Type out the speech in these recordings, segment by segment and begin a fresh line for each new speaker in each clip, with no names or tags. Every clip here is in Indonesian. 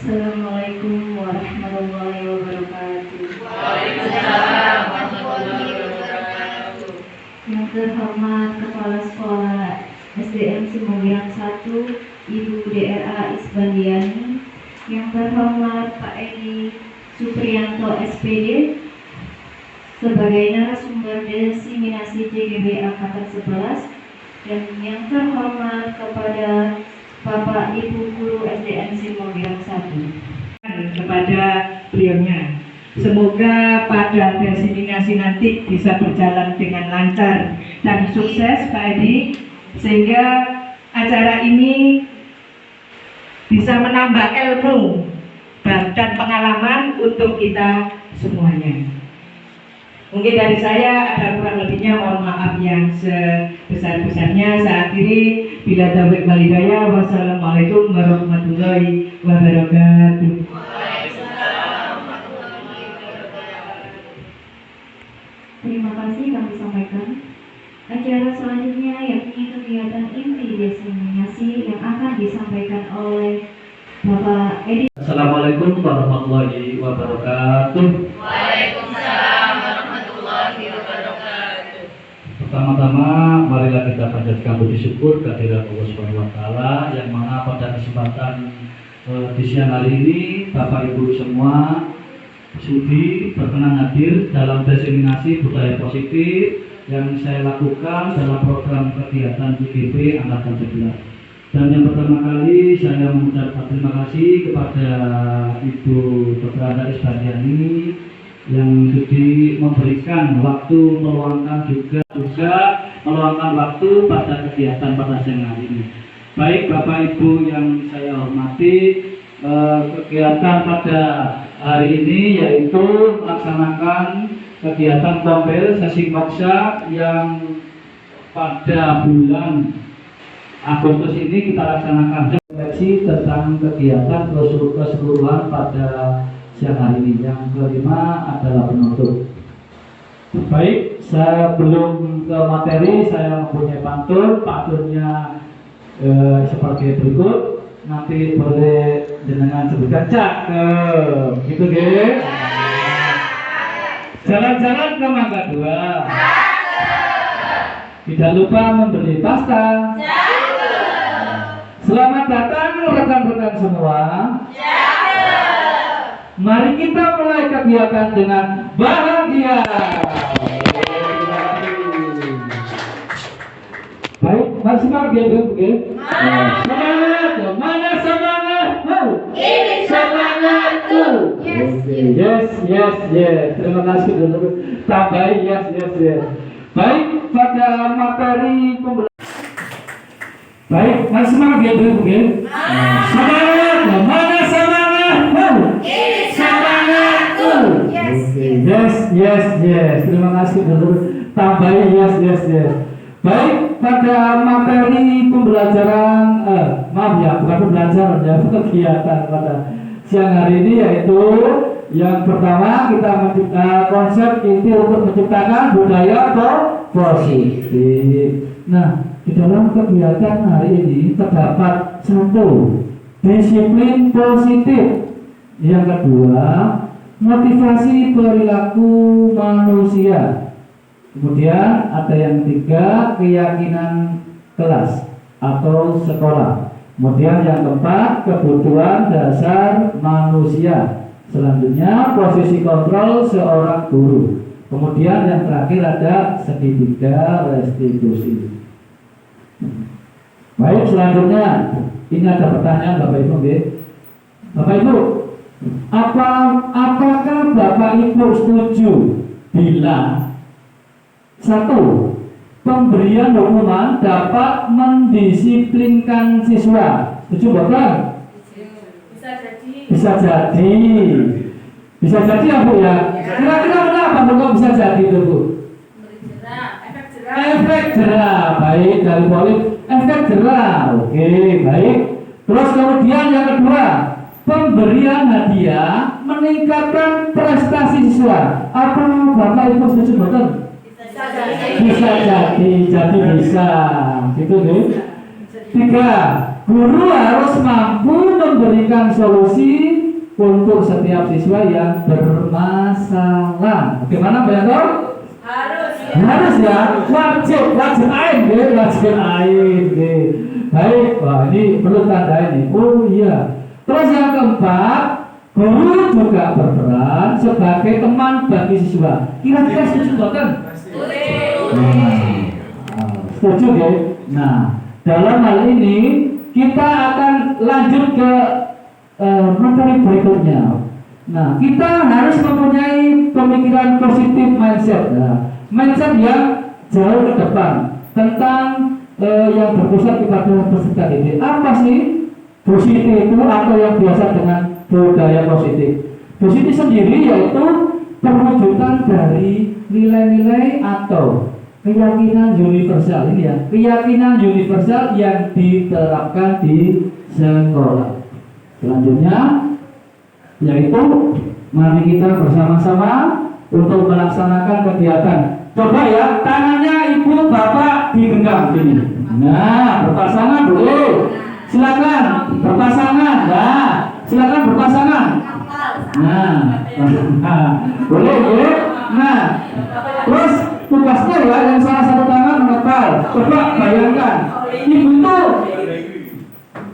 Assalamualaikum warahmatullahi wabarakatuh.
Waalaikumsalam warahmatullahi wabarakatuh.
Yang terhormat Kepala Sekolah SDN Simogirang 1, Ibu DRA Isbandiani. Yang terhormat Pak Edi Supriyanto SPD sebagai narasumber diseminasi JGB Angkatan 11, dan yang terhormat kepada Bapak Ibu Guru SDN Simogirang 1.
Kepada beliaunya, semoga pada diseminasi nanti bisa berjalan dengan lancar dan sukses Pak Edi, sehingga acara ini bisa menambah ilmu dan pengalaman untuk kita semuanya. Mungkin dari saya ada kurang lebihnya, mohon maaf yang sebesar-besarnya. Saya akhiri, bila taufiq wal hidayah. Wassalamualaikum warahmatullahi wabarakatuh.
Terima kasih kami sampaikan. Acara selanjutnya yakni kegiatan inti diseminasi yang akan disampaikan oleh Bapak Edi.
Assalamualaikum warahmatullahi wabarakatuh.
Waalaikumsalam warahmatullahi wabarakatuh.
Pertama-tama, marilah kita panjatkan puji syukur kehadirat Allah Subhanahu wa taala, yang mana pada kesempatan di siang hari ini Bapak Ibu semua sudi berkenan hadir dalam diseminasi budaya positif yang saya lakukan dalam program kegiatan JGB Angkatan 11. Dan yang pertama kali saya mengucapkan terima kasih kepada Ibu Dr. Anda Isbandiani yang sudi memberikan waktu, meluangkan juga meluangkan waktu pada kegiatan pada siang hari ini. Baik Bapak Ibu yang saya hormati, kegiatan pada hari ini yaitu melaksanakan kegiatan kompil sesi moksa yang pada bulan Agustus ini kita laksanakan refleksi tentang kegiatan keseluruhan pada siang hari ini. Yang kelima adalah penutup. Baik, saya belum ke materi, saya mempunyai pantun. Pantunnya seperti berikut. Nanti boleh dengan sebutkan cakep, gitu deh. Jalan-jalan ke Mangga 2. Tidak lupa membeli pasta. Selamat datang rekan-rekan semua. Mari kita mulai kegiatan dengan bahagia. Baik, masih semangat ya Bu? Semangat, mana semangat?
Ini semangatku.
Yes. Terima kasih dulu. Tambahin yes. Baik, pada materi pembelajaran. Baik, masih semangat ya Bu? Semangat, mana semangat?
Ini semangatku.
Yes. Terima kasih dulu. Tambahin yes. Baik, pada materi pembelajaran, bukan pembelajaran ya, kegiatan pada siang hari ini yaitu yang pertama kita menciptakan konsep inti untuk menciptakan budaya positif. Nah, di dalam kegiatan hari ini terdapat satu, disiplin positif. Yang kedua, motivasi perilaku manusia. Kemudian ada yang ketiga, keyakinan kelas atau sekolah. Kemudian yang keempat, kebutuhan dasar manusia. Selanjutnya, posisi kontrol seorang guru. Kemudian yang terakhir ada segitiga restitusi. Baik, selanjutnya ini ada pertanyaan Bapak Ibu. Bapak Ibu, apakah Bapak Ibu setuju bila satu, pemberian hukuman dapat mendisiplinkan siswa? Setuju bukan? Bisa jadi ya Bu ya? Kira-kira kenapa kok bisa jadi itu Bu? Efek jerah. Baik, dari polis efek jerah. Oke, baik. Terus kemudian yang kedua, pemberian hadiah meningkatkan prestasi siswa. Apa Bapak Ibu setuju bukan? Bisa jadi bisa, gitu nih. 3, guru harus mampu memberikan solusi untuk setiap siswa yang bermasalah. Bagaimana Mbak Yanto? Harus ya, wajib ain deh, wajib ain deh. Baik, wah ini perlu tanda ini. Oh iya. Terus yang keempat, guru juga berperan sebagai teman bagi siswa. Kira-kira setuju bukan? Setuju ya? Nah, dalam hal ini kita akan lanjut ke materi berikutnya. Nah, kita harus mempunyai pemikiran positif mindset. Nah, mindset yang jauh ke depan tentang yang berpusat kepada peserta didik. Apa sih positif itu atau yang biasa dengan budaya positif? Positif sendiri yaitu perwujudan dari nilai-nilai atau keyakinan universal ini ya, keyakinan universal yang diterapkan di sekolah. Selanjutnya yaitu mari kita bersama-sama untuk melaksanakan kegiatan. Coba ya, tangannya ibu bapak digenggam ini. Nah, berpasangan boleh. Silakan berpasangan. Nah, silakan berpasangan. Nah, boleh ya. Nah, terus tugasnya ya yang salah satu tangan mengepal. Coba bayangkan, ibu itu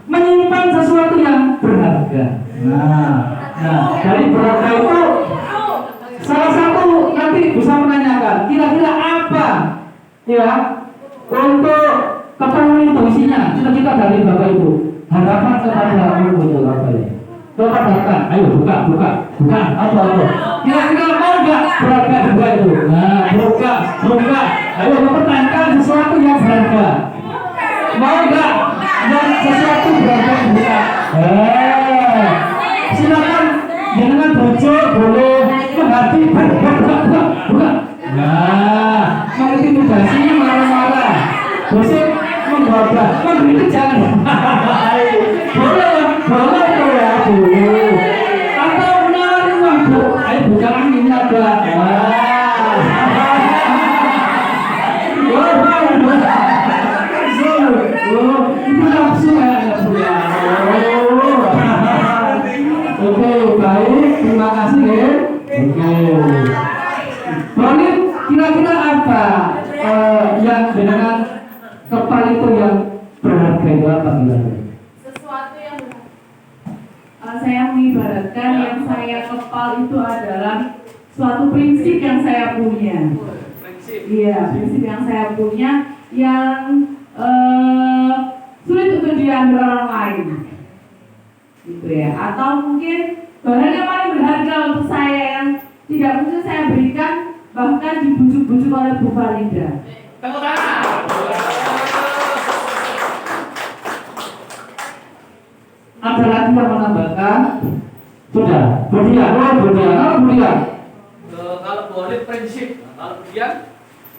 menyimpan sesuatu yang berharga. Nah, dari berharga itu salah satu nanti bisa menanyakan kira-kira apa ya untuk keperluan itu isinya, cita-cita dari bapak ibu, harapan kepada ibu itu apa ya? Coba katakan, ayo buka apa kira-kira mau nggak berharga juga itu? Nah, buka, ayo mempertahankan sesuatu yang berharga, mau nggak dan sesuatu berharga buka? Silakan dengan bojo boleh menghati buka. Nah, mengintimidasi marah-marah, gosip menggobrak, mengkritik jangan. boleh ya bu. Atau menarik uang bu, ayo buka ini ada. Itu nafsu ya. Oke, baik, terima kasih ya. Oke. Boleh kira-kira apa yang dengan kepal itu yang berharga itu apa kira-kira?
Sesuatu yang saya mengibaratkan yang saya kepal itu adalah suatu prinsip yang saya punya. Iya, prinsip yang saya punya yang sulit untuk diambil orang lain. Gitu ya, atau mungkin barang yang paling berharga untuk saya yang tidak mungkin saya berikan bahkan dibujuk-bujuk oleh Bu Falinda.
Ada lagi yang menambahkan? Sudah, Budian.
Kalau boleh prinsip, kalau Budian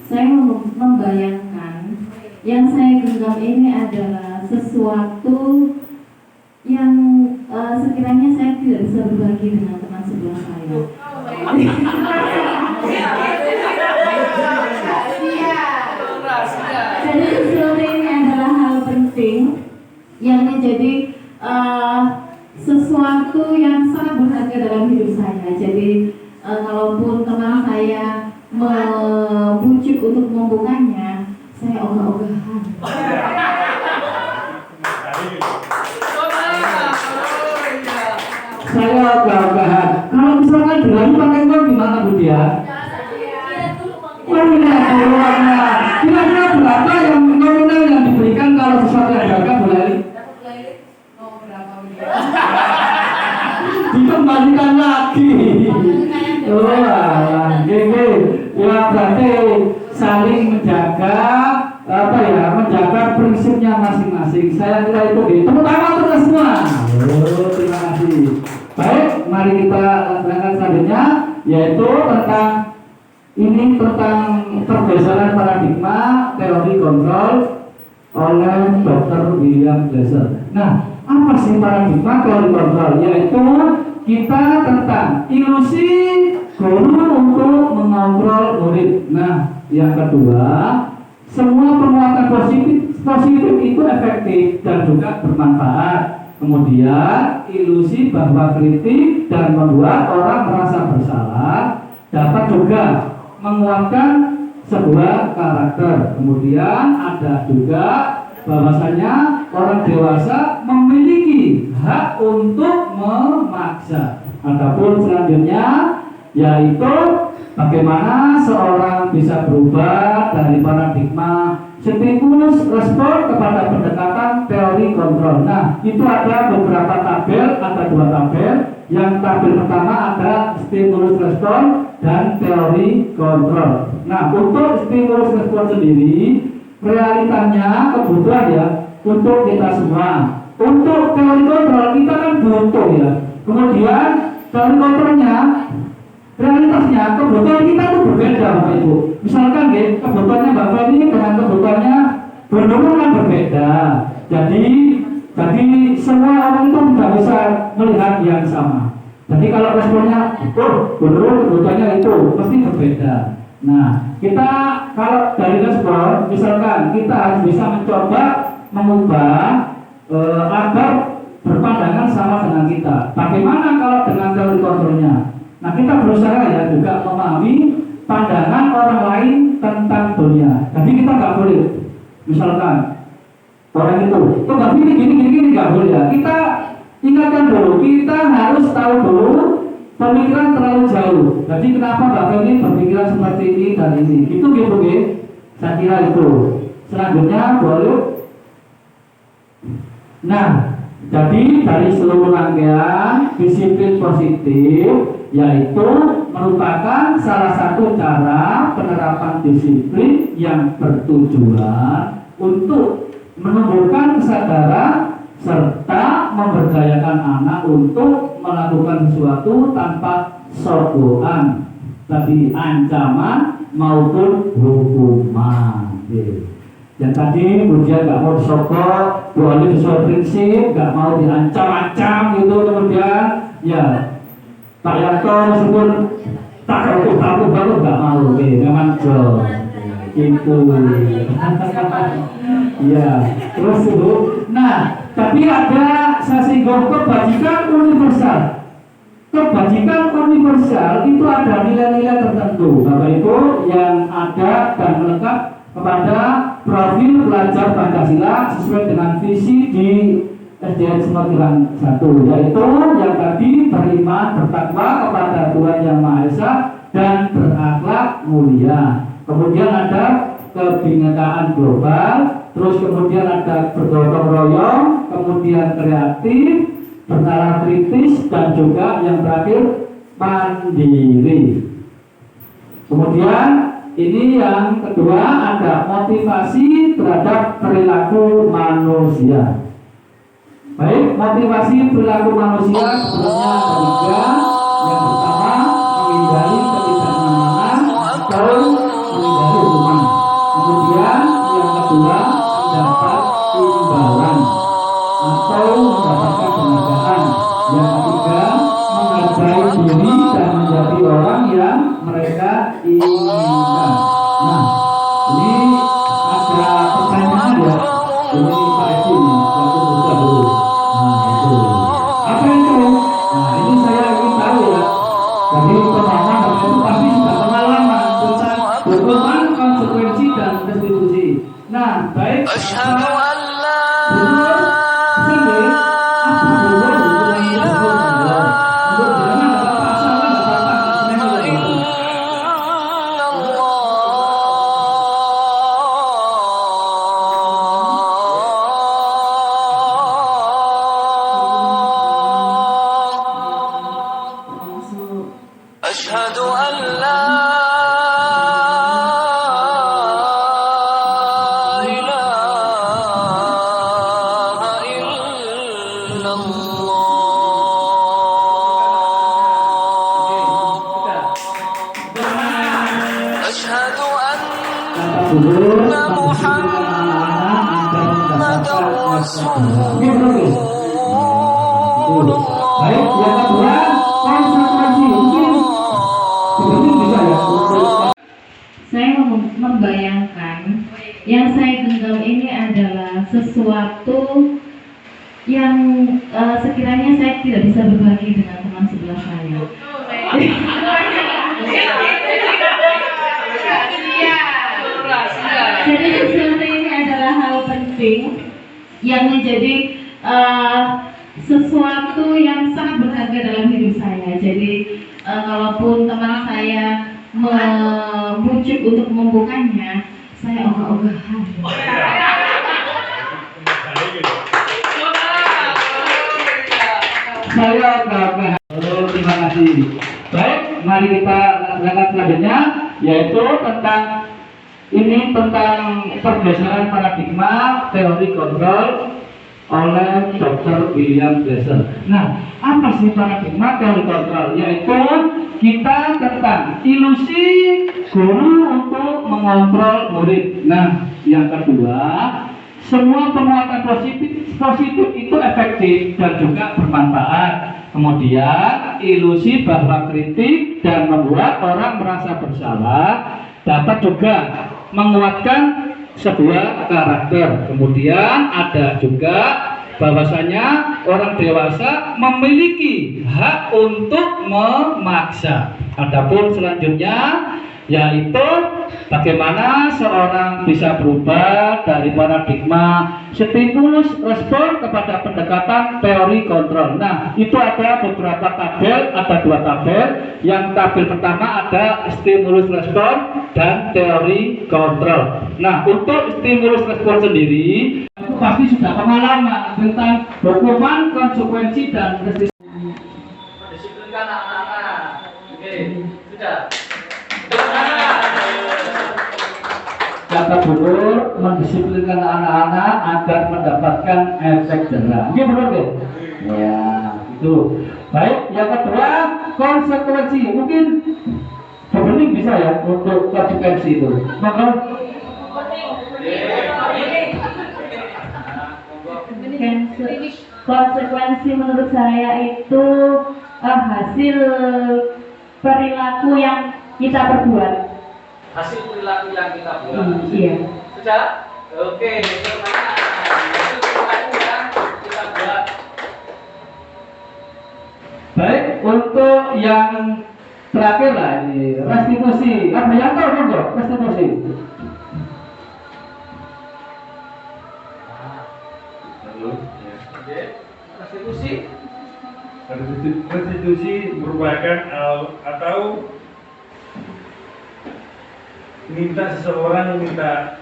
Saya membayangkan yang saya genggam ini adalah sesuatu yang sekiranya saya tidak bisa berbagi dengan teman sebelah saya. Jadi sesuatu ini adalah hal penting yang menjadi sesuatu yang sangat berharga dalam hidup saya. Jadi kalaupun teman saya membujuk untuk membukanya, saya ogah-ogahan.
Saya ogah-ogahan. Kalau misalkan berani pakai uang gimana Bu dia? Uangnya. Kira-kira berapa yang nominal yang diberikan kalau sesuatu yang berharga Bu Lali? Dikembalikan lagi. Gini, ya berarti saling menjaga menjaga prinsipnya masing-masing. Saya kira itu gitu. Tepuk tangan untuk semua. Terima kasih. Baik, mari kita laksanakan selanjutnya, yaitu tentang pergeseran paradigma teori kontrol oleh Dr. William Glasser. Nah, apa sih paradigma teori kontrol? Yaitu kita tentang ilusi guru untuk mengontrol murid. Nah, yang kedua, semua penguatan positif itu efektif dan juga bermanfaat. Kemudian ilusi bahwa kritik dan membuat orang merasa bersalah dapat juga menguatkan sebuah karakter. Kemudian ada juga bahwasanya orang dewasa memiliki hak untuk memaksa. Adapun selanjutnya yaitu bagaimana seorang bisa berubah dari paradigma stimulus respon kepada pendekatan teori kontrol. Nah, itu ada beberapa tabel, ada 2 tabel. Yang tabel pertama ada stimulus respon dan teori kontrol. Nah, untuk stimulus respon sendiri, realitanya kebutuhan ya untuk kita semua. Untuk teori kontrol kita kan butuh ya. Kemudian teori kontrolnya, realitasnya kebutuhan kita itu berbeda Bapak Ibu. Misalkan ya, kebutuhannya Mbak Feni dengan kebutuhannya Bu Nurul kan berbeda. Jadi semua orang itu tidak bisa melihat yang sama. Jadi kalau responnya Bu Nurul kebutuhannya itu pasti berbeda. Nah, kita kalau dari respon, misalkan kita harus bisa mencoba mengubah agar berpandangan sama dengan kita. Bagaimana kalau dengan teori kontrolnya? Nah, kita berusaha ya juga memahami pandangan orang lain tentang dunia. Jadi kita nggak boleh, misalkan orang itu, kok nggak gini nggak boleh ya. Kita ingatkan dulu, kita harus tahu dulu pemikiran terlalu jauh. Jadi kenapa Mbak Feni berpikiran seperti ini dan ini? Itu gitu, saya kira itu. Selanjutnya boleh. Nah, jadi dari seluruh rangkaian disiplin positif yaitu merupakan salah satu cara penerapan disiplin yang bertujuan untuk menumbuhkan kesadaran serta memberdayakan anak untuk melakukan sesuatu tanpa sogokan, tadi ancaman maupun hukuman. Yang tadi kemudian nggak mau disogok, boleh sesuai prinsip, nggak mau diancam-ancam gitu, kemudian ya Pak Yanto meskipun takut baru nggak mau, memang jauh itu. Ya, terus itu. Nah, tapi ada saya singgung kebajikan universal. Kebajikan universal itu ada nilai-nilai tertentu, Bapak Ibu, yang ada dan melekat kepada profil pelajar Pancasila sesuai dengan visi di SDN Sematiran 1, yaitu yang tadi beriman bertakwa kepada Tuhan Yang Maha Esa dan berakhlak mulia. Kemudian ada kebinekaan global, terus kemudian ada bergotong royong, kemudian kreatif, bernalar kritis, dan juga yang terakhir mandiri. Kemudian ini yang kedua ada motivasi terhadap perilaku manusia. Baik, motivasi perilaku manusia sebenarnya ada 3. Yang pertama menghindari ketidaknyamanan atau menghindari hukuman. Kemudian yang kedua mendapat imbalan atau mendapatkan penghargaan. Yang ketiga menghargai diri dan menjadi orang yang mereka inginkan. Nah, ini ada pertanyaan ya. Ini Pak Edi waktu buka dulu. Nah, itu apa itu? Nah, ini saya ingin tahu ya. Jadi pemahaman itu pasti sudah pengalaman tentang hukuman, konsekuensi dan restitusi. Nah, baik.
أشهد أن لا إله إلا الله أشهد أن محمدا رسول الله.
Baik, yang kedua konsekuensi. Mungkin bisa ya.
Saya membayangkan yang saya genggam ini adalah sesuatu yang sekiranya saya tidak bisa berbagi dengan teman sebelah saya. Jadi sesuatu ini adalah hal penting yang menjadi sesuatu yang sangat berharga dalam hidup saya. Jadi kalaupun teman saya membujuk untuk membukanya, saya ogah-ogahan.
Saya ogah-ogahan. Terima kasih. Baik, mari kita lanjutkan selanjutnya, yaitu tentang pergeseran paradigma teori kontrol oleh Dr. William Glasser. Nah, apa sih paradigma teori kontrol? Yaitu kita tentang ilusi guru untuk mengontrol murid. Nah, yang kedua, semua penguatan positif itu efektif dan juga bermanfaat. Kemudian, ilusi bahwa kritik dan membuat orang merasa bersalah dapat juga menguatkan sebuah karakter. Kemudian ada juga bahwasanya orang dewasa memiliki hak untuk memaksa. Adapun selanjutnya yaitu bagaimana seorang bisa berubah dari paradigma stimulus respon kepada pendekatan teori kontrol. Nah, itu ada beberapa tabel, ada dua tabel. Yang tabel pertama ada stimulus respon dan teori kontrol. Nah, untuk stimulus respon sendiri itu pasti sudah pengalaman tentang hukuman, konsekuensi dan
Mendisiplinkan anak-anak. Oke, sudah.
kata guru mendisiplinkan anak-anak agar mendapatkan efek jerah. Ini benar deh. Ya, itu. Baik, yang kedua konsekuensi. Mungkin bening bisa ya untuk konsekuensi itu. Maka
Konsekuensi menurut saya itu hasil perilaku yang kita perbuat.
Hasil perilaku yang kita buat.
Iya.
Sudah? Oke, semuanya. Hasil perilaku yang kita buat.
baik, untuk yang terakhir lah ini restitusi. Apa yang tahu dong, restitusi?
Oke, restitusi.
Restitusi merupakan atau minta seseorang minta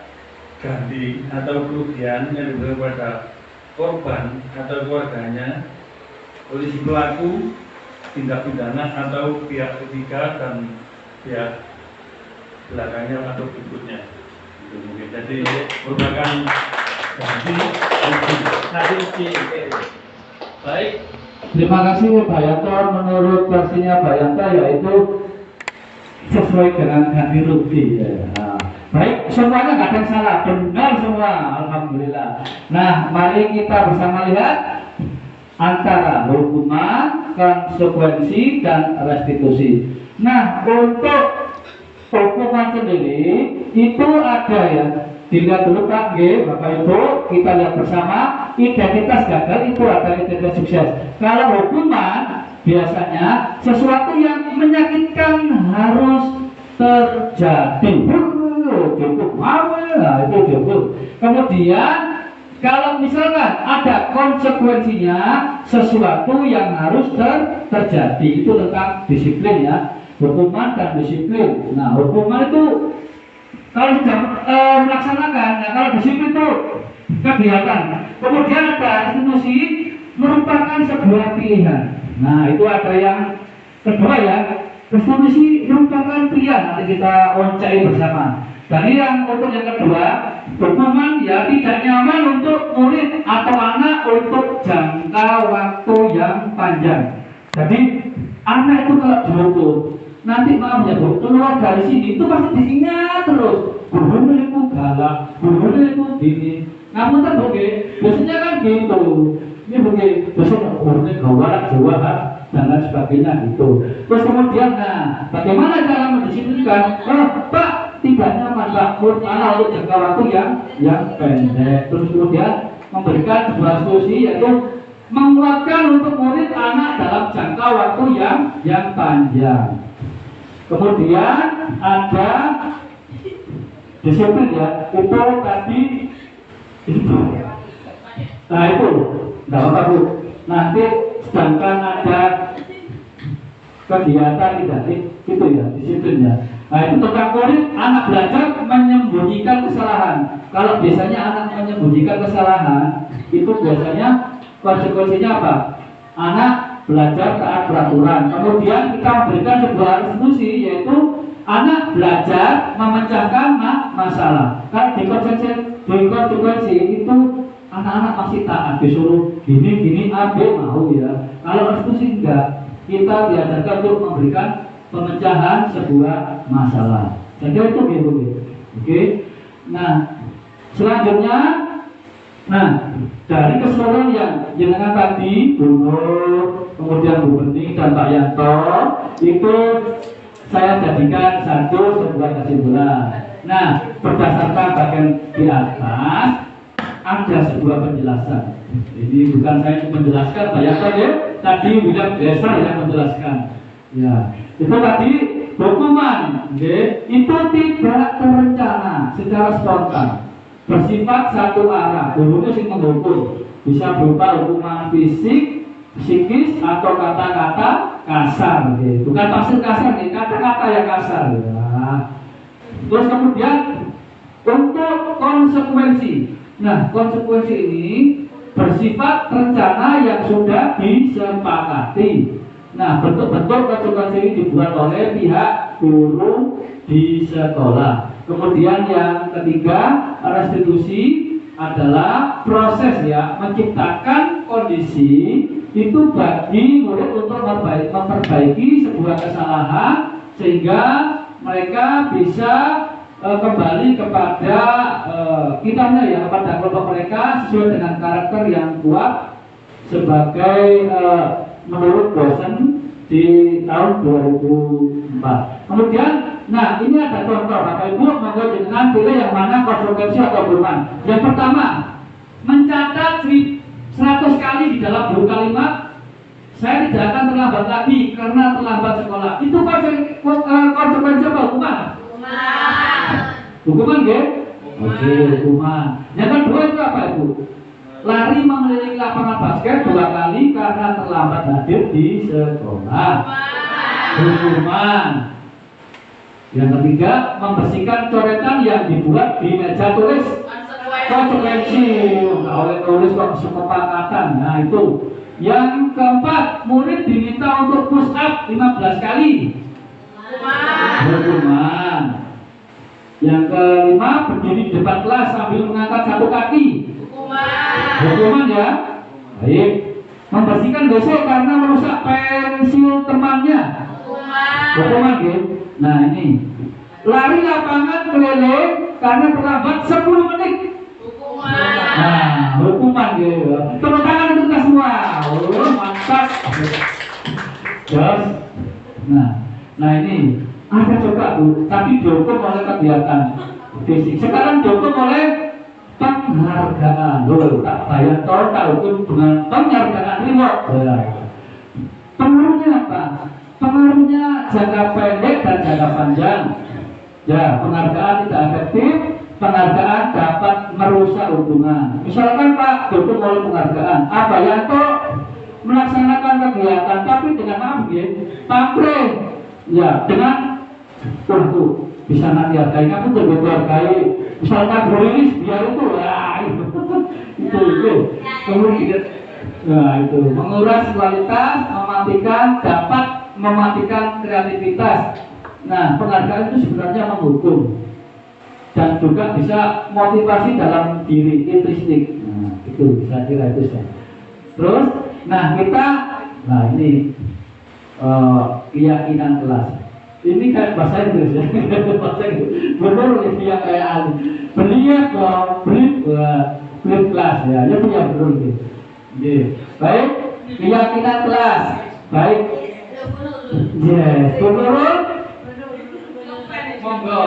ganti atau kerugian yang diberikan kepada korban atau keluarganya oleh si pelaku tindak pidana atau pihak ketiga dan pihak belakangnya atau berikutnya. Itu mungkin. Jadi merupakan ganti
Restitusi. Oke. Baik.
Terima kasih Pak Yanto. Menurut versinya Pak Yanto yaitu sesuai dengan ganti rugi. Nah, baik, semuanya nggak ada yang salah, benar semua, alhamdulillah. Nah, mari kita bersama lihat antara hukuman, konsekuensi, dan restitusi. Nah, untuk hukuman sendiri itu ada ya. Dilihat dulu Pak G, Bapak Ibu, kita lihat bersama identitas gagal itu ada identitas sukses. Kalau hukuman biasanya sesuatu yang menyakitkan harus terjadi. Cukup, nah, itu cukup. Kemudian kalau misalkan ada konsekuensinya sesuatu yang harus terjadi, itu tentang disiplin ya. Hukuman dan disiplin. Nah, hukuman itu kalau sudah melaksanakan, nah kalau disiplin itu kegiatan. Kemudian ada restitusi merupakan sebuah pilihan. Nah, itu ada yang kedua ya, restitusi merupakan pilihan. Nanti kita oncai bersama. Jadi yang untuk yang kedua, hukuman ya tidak nyaman untuk murid atau anak untuk jangka waktu yang panjang. Jadi anak itu kalau dihukum, nanti maaf ya Bu, keluar dari sini itu pasti diingat terus. Gurunya itu galak, gurunya itu gini. Namun kan biasanya kan gitu. Ini begini, biasanya gurunya galak, jahat, dan lain sebagainya gitu. Terus kemudian, nah, bagaimana cara mendisiplinkan? Pak, tidak nyaman Pak, anak untuk jangka waktu yang pendek. Terus kemudian memberikan sebuah solusi yaitu menguatkan untuk murid anak dalam jangka waktu yang panjang. Kemudian ada disiplin ya, itu tadi itu. Nah itu, tidak apa Bu. Nanti sedangkan ada kegiatan tidak itu ya, disiplin ya. Nah itu tentang murid, anak belajar menyembunyikan kesalahan. Kalau biasanya anak menyembunyikan kesalahan, itu biasanya konsekuensinya apa? Anak belajar taat peraturan. Kemudian kita memberikan sebuah institusi, yaitu anak belajar memecahkan masalah. Kan di konsekuensi itu anak-anak masih taat, disuruh gini A B mau ya. Kalau institusi enggak, kita diajarkan untuk memberikan pemecahan sebuah masalah. Saya kira itu gitu. Oke. Nah, selanjutnya, dari keseluruhan yang jenengan tadi, Bu Nur, kemudian Bu Bening dan Pak Yanto, itu saya jadikan sebuah kesimpulan. Nah, berdasarkan bagian di atas ada sebuah penjelasan. Ini bukan saya yang menjelaskan, Pak Yanto ya. Tadi William Glasser yang menjelaskan. Ya, itu tadi hukuman, itu tidak terencana, secara spontan, bersifat satu arah. Gurunya sih menghukum, bisa berupa hukuman fisik, psikis, atau kata-kata kasar, bukan maksud kasar nih, kata-kata yang kasar ya. Terus kemudian untuk konsekuensi, nah konsekuensi ini bersifat rencana yang sudah disepakati. Nah, bentuk-bentuk konsekuensi ini dibuat oleh pihak guru di sekolah. Kemudian yang ketiga, restitusi adalah proses ya, menciptakan kondisi itu bagi murid untuk memperbaiki sebuah kesalahan sehingga mereka bisa kembali kepada kitanya ya, kepada kelompok mereka sesuai dengan karakter yang kuat sebagai menurut dosen di tahun 2004. Kemudian, nah ini ada contoh, Bapak Ibu monggo jenengan pilih yang mana konsekuensi atau hukuman. Yang pertama, mencatat 100 kali di dalam buku kalimat, saya tidak akan terlambat lagi karena terlambat sekolah. Itu konsekuensi apa? Hukuman? Hukuman ya? Oke, hukuman. Yang kedua itu apa Ibu? Lari mengelilingi lapangan basket 2 kali karena terlambat hadir di sekolah. Hukuman. Yang ketiga, membersihkan coretan yang dibuat di meja tulis. Konsekuensi. Oleh tulis kok kesepakatan. Nah itu. Yang keempat, murid diminta untuk push up 15 kali. Hukuman. Yang kelima, berdiri di depan kelas sambil mengangkat 1 kaki. Hukuman ya. Baik. Membersihkan WC karena merusak pensil temannya. Hukuman ya. Nah ini. Lari lapangan keliling karena terlambat 10 menit. Nah, hukuman ya. Tepuk tangan untuk kita semua. Oh, mantap. Terus. Nah ini ada juga Bu, tapi dihukum oleh kegiatan fisik. Sekarang dihukum oleh penghargaan. Loh, tak bayar tol, tak hukum dengan penghargaan reward. Pengaruhnya apa? Pengaruhnya jangka pendek dan jangka panjang. Ya, penghargaan tidak efektif, penghargaan dapat merusak hubungan. Misalkan Pak dihukum oleh penghargaan, apa ya toh melaksanakan kegiatan tapi dengan maaf ya, pamrih. Ya, dengan tuh bisa nanti harganya pun lebih dihargai. Misalkan rilis biar itu ya itu kemudian itu menguras kualitas, dapat mematikan kreativitas. Nah, penghargaan itu sebenarnya menghukum dan juga bisa motivasi dalam diri intrinsik. Nah, itu bisa kira itu saya. Terus, ini keyakinan kelas. Ini kayak bahasa Inggris ya, bahasa Inggris. Benar yang kayak beli kelas ya, dia punya benar gitu. Baik, keyakinan kelas. Baik. Yes, menurut. Monggo.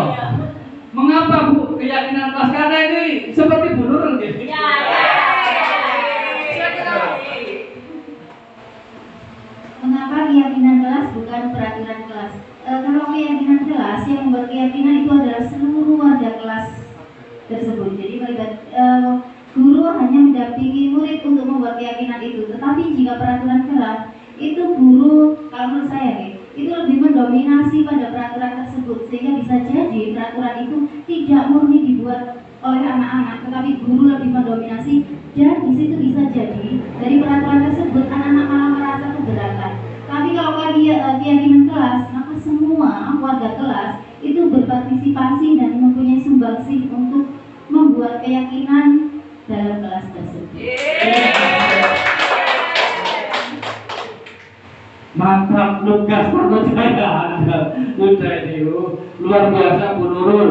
Mengapa Bu keyakinan kelas? Karena ini seperti Bu Nurul gitu.
keyakinan itu adalah seluruh warga kelas tersebut. Jadi guru hanya mendampingi murid untuk membuat keyakinan itu. Tetapi jika peraturan kelas itu guru, kalau menurut saya nih, itu lebih mendominasi pada peraturan tersebut, sehingga bisa jadi peraturan itu tidak murni dibuat oleh anak-anak, tetapi guru lebih mendominasi, dan di situ bisa jadi dari peraturan tersebut anak-anak malah merasa keberatan. Tapi kalau keyakinan kelas, maka semua warga kelas itu berpartisipasi dan mempunyai sumbangsih untuk membuat keyakinan dalam kelas tersebut.
Mantap, lugas menurut saya ada. Luar biasa Bu Nurul.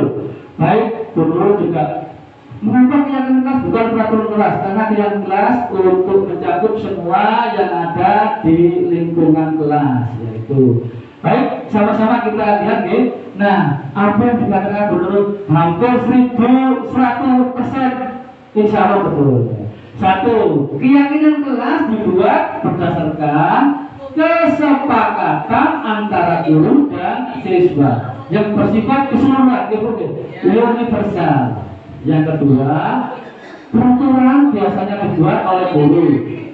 Baik, Bu Nurul juga mengapa keyakinan kelas bukan peraturan kelas, karena keyakinan kelas untuk mencakup semua yang ada di lingkungan kelas, yaitu. Baik, sama-sama kita lihat nih. Nah, apa yang dikatakan Bu Nurul hampir 100%, insya Allah betul. Satu, keyakinan kelas dibuat berdasarkan kesepakatan antara guru dan siswa yang bersifat keseluruhan, universal. Yang kedua, peraturan biasanya dibuat oleh guru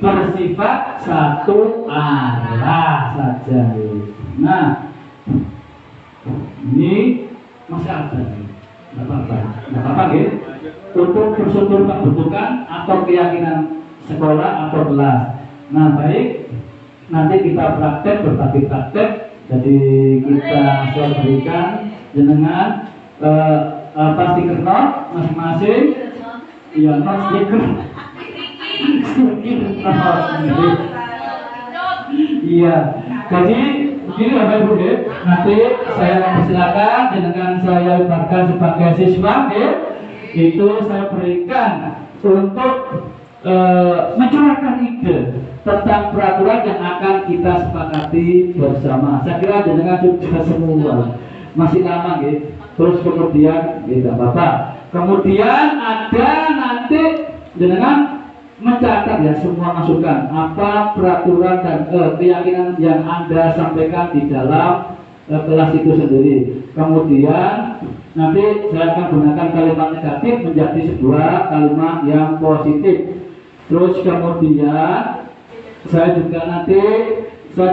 bersifat satu arah saja. Nah, ini masih ada, nggak apa-apa, gitu. Untuk prosedur pembentukan atau keyakinan sekolah atau kelas. Nah, baik. Nanti kita berbagi praktek, jadi kita berikan dengan stiker not masing-masing, ya not stiker, iya. Jadi begini Bapak Ibu, nanti saya mempersilakan dengan saya ibaratkan sebagai siswa, itu saya berikan untuk mencurahkan ide tentang peraturan yang akan kita sepakati bersama. Saya kira dengan juga semua masih lama gitu. Terus kemudian tidak apa-apa. Kemudian ada nanti dengan mencatat ya semua masukan apa peraturan dan keyakinan yang Anda sampaikan di dalam kelas itu sendiri. Kemudian nanti saya akan gunakan kalimat negatif menjadi sebuah kalimat yang positif. Terus kemudian saya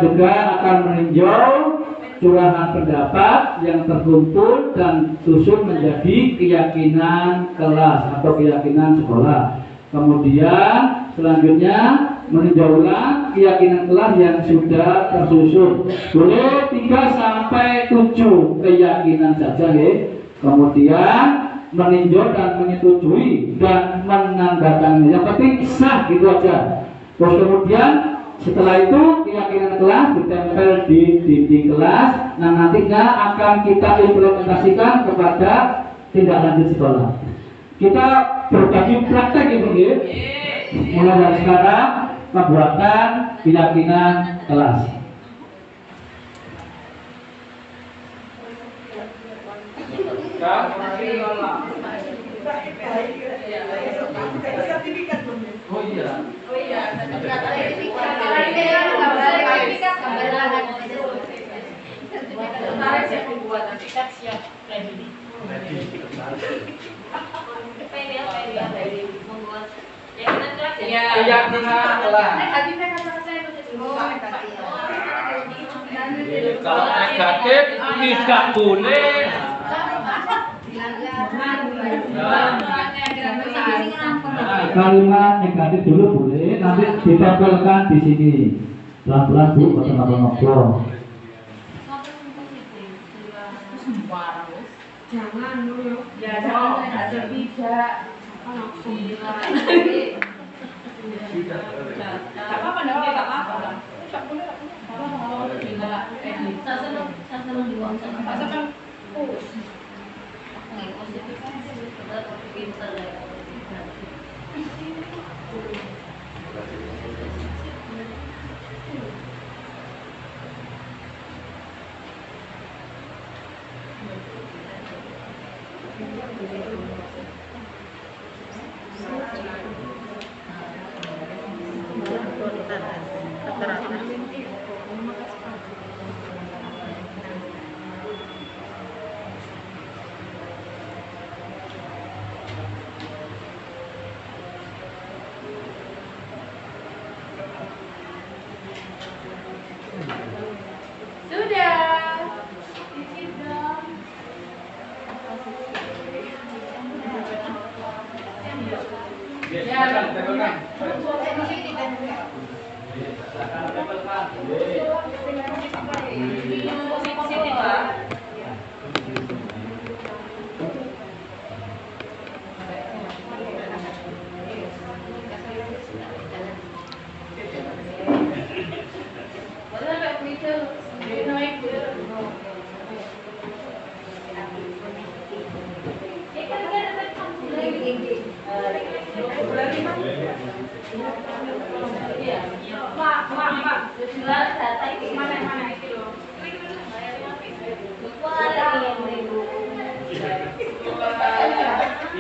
juga akan meninjau curahan pendapat yang terkumpul dan susun menjadi keyakinan kelas atau keyakinan sekolah. Kemudian selanjutnya meninjau ulang keyakinan kelas yang sudah tersusun. Boleh 3 sampai 7 keyakinan saja ya. Kemudian meninjau dan menyetujui dan menandatangani. Yang penting sah gitu aja. Terus kemudian setelah itu keyakinan kelas ditempel di kelas. Nah, nantinya akan kita implementasikan kepada tindak lanjut sekolah. Kita berbagi praktek ibu ya. Mulai dari sekarang pembuatan keyakinan kelas.
Oh iya. Keyakinan kelas. Kalau negatif tidak boleh.
Kalimat negatif dulu boleh, nanti ditempelkan di sini. Pelan-pelan Bu, betul ngobrol.
Jangan dulu. Ya, jangan ada tidak. Apa-apa, enggak apa-apa. Enggak boleh.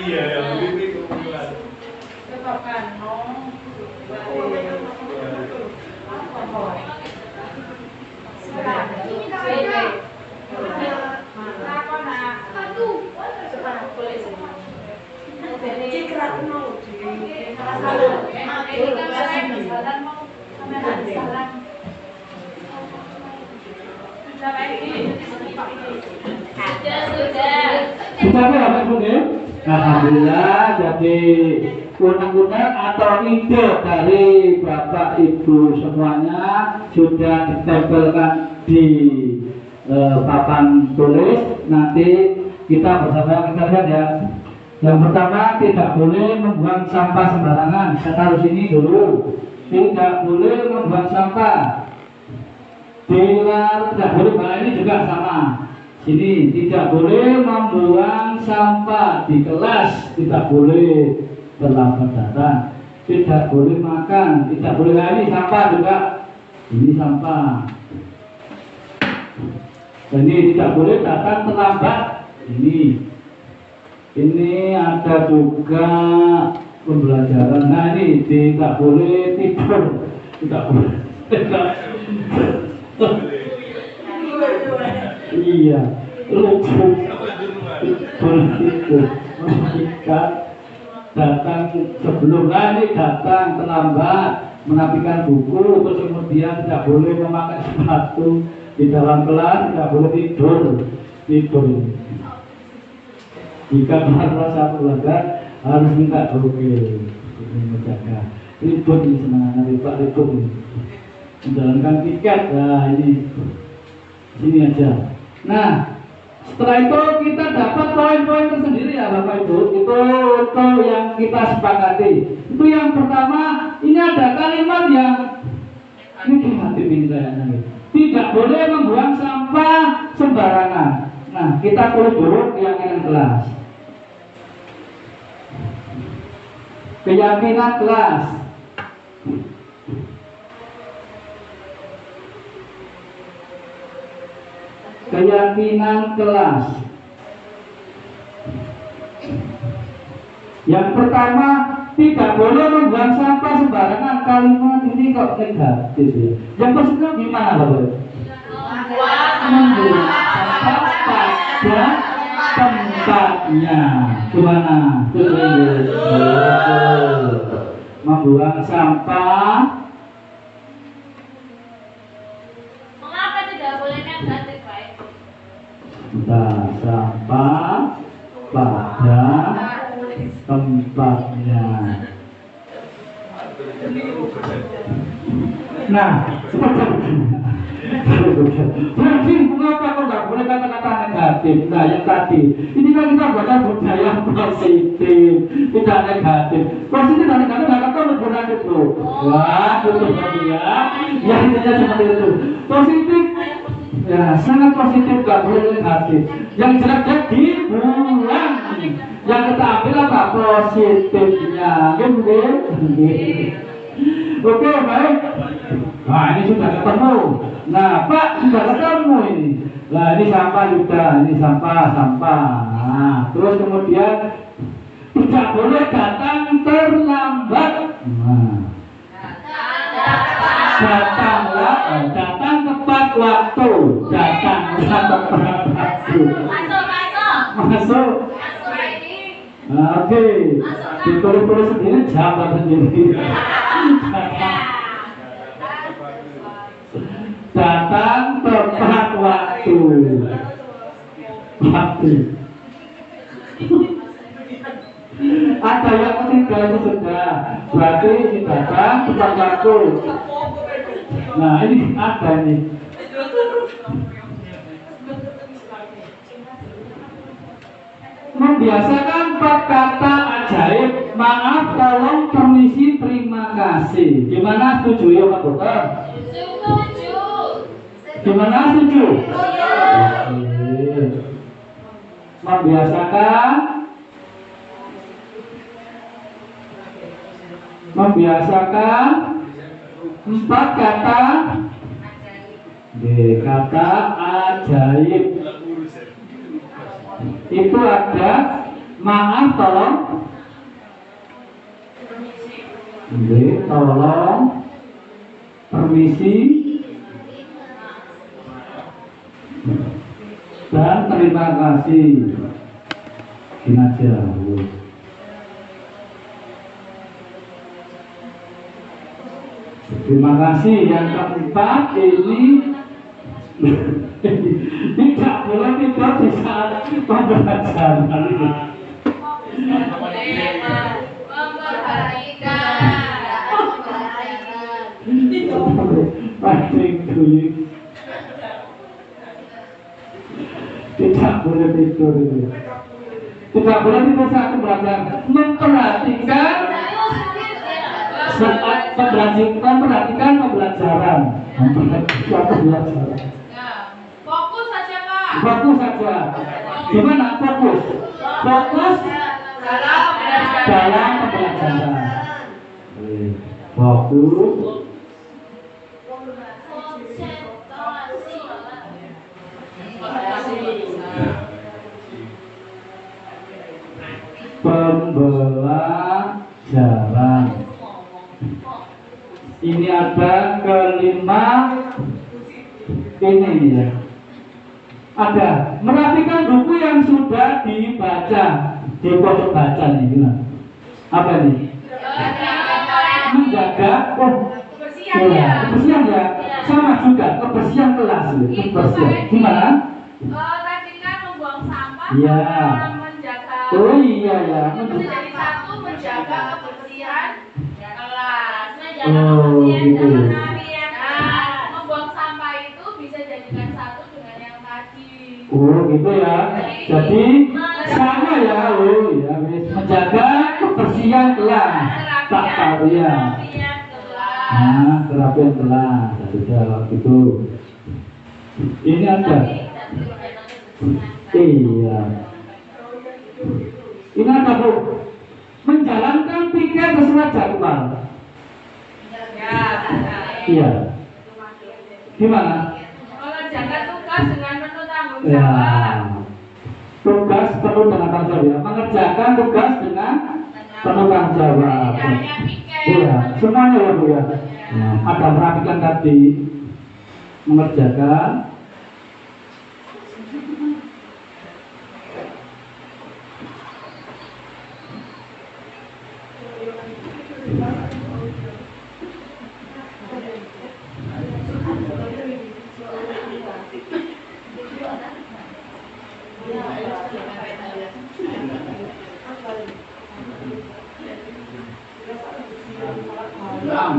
Iya, yang ini kumpulan.
Sudah Bapak Ibu ya? Alhamdulillah, jadi undang-undang atau ide dari Bapak Ibu semuanya sudah ditempelkan di papan tulis. Nanti kita bersama kita lihat ya. Yang pertama, tidak boleh membuang sampah sembarangan. Saya taruh sini dulu. Tidak boleh membuang sampah. Tidak boleh, ini juga sama. Sini tidak boleh membuang sampah di kelas, tidak boleh berlambat datang, tidak boleh makan, tidak boleh ini sampah juga, ini sampah. Ini tidak boleh datang terlambat. Ini ada juga pembelajaran. Nah ini tidak boleh tidur, tidak boleh. Iya, lucu. Itu ketika datang sebelum ini datang terlambat, menapikan buku, terus kemudian tidak boleh memakai sepatu di dalam kelas, tidak boleh tidur. Jika merasa belajar harus minta oke, menjaga. Ribut ini semangat Pak, ribut ini. Menjalankan tiket, nah ini aja. Nah, setelah itu kita dapat poin-poin tersendiri ya Bapak Ibu. Itu yang kita sepakati. Itu yang pertama, ini ada kalimat yang ini kreatif ini kayaknya. Tidak boleh membuang sampah sembarangan. Nah, kita tulis dulu keyakinan kelas. Keyakinan kelas. Keyakinan kelas. Yang pertama, tidak boleh membuang sampah sembarangan. Kalimat ini kok negatif ya. Yang positif gimana Bapak? Membuang sampah pada tempatnya. Gimana? Membuang sampah.
Mengapa tidak boleh negatif, Pak?
Sampah pada tempatnya. Nah, seperti jadi mengapa kok nggak boleh kata-kata negatif? Nah, yang tadi ini kan kita baca budaya positif, tidak negatif. Positif dan negatif nggak akan berguna itu. Wah, itu ya. Ya intinya seperti itu. Positif. Ya, sangat positif, gak boleh negatif. Yang jelek dibuang. Yang kita ambil apa? Positifnya. Gitu. Oke, baik. Nah, ini sudah ketemu. Nah, Pak, sudah ketemu ini. Nah, ini sampah juga. Ini sampah. Nah, terus kemudian tidak boleh datang terlambat. Nah. Datang tepat waktu. Masuk. Nah, oke. Ditulis sendiri, jawab sendiri. Datang tepat waktu. Ada yang ketiga itu sudah. Berarti dibaca tepat waktu. Nah ini ada nih. Membiasakan kata ajaib. Maaf, tolong, permisi, terima kasih. Gimana, setuju ya Pak Dokter?
Setuju.
Gimana, setuju? Membiasakan 4 kata kata ajaib. Itu ada maaf, tolong, tolong, permisi, dan terima kasih. Gini aja. Terima kasih. Yang keempat ini tidak boleh tidur di saat pembelajaran. Tidak boleh tidur itu. Tidak boleh tidur saat pembelajaran. Memperhatikan saat memperhatikan pembelajaran.
Fokus saja Pak.
Fokus saja. Gimana fokus? Fokus dalam pembelajaran. Fokus. Pembelajaran. Ini ada kelima. Ini ya. Ada merapikan buku yang sudah dibaca. Di pojok baca nih gimana? Apa nih? Menjaga kebersihan ya. Sama juga kebersihan kelas. Kebersihan. Gimana?
Tadi kan membuang sampah.
Iya.
Menjaga.
Oh iya ya.
Jadi satu menjaga kebersihan kelas.
Oh gitu.
Membuang sampah itu bisa jadikan satu dengan yang tadi.
Oh gitu ya. Jadi sama ya. Oh ya. Menjaga kebersihan kelas. Tak tahu ya. Nah, kerapian kelas. Sudah gitu. Ini ada. Iya. Ini ada Bu. Menjalankan pikir sesuai jadwal. Iya. Gimana?
Mengerjakan tugas dengan penuh tanggung
Ya.
jawab.
Tugas penuh dengan tanggung jawab. Ya. Mengerjakan tugas dengan penuh tanggung jawab. Iya. Semuanya ya Bu ya. Nah, ada merapikan tadi. Mengerjakan.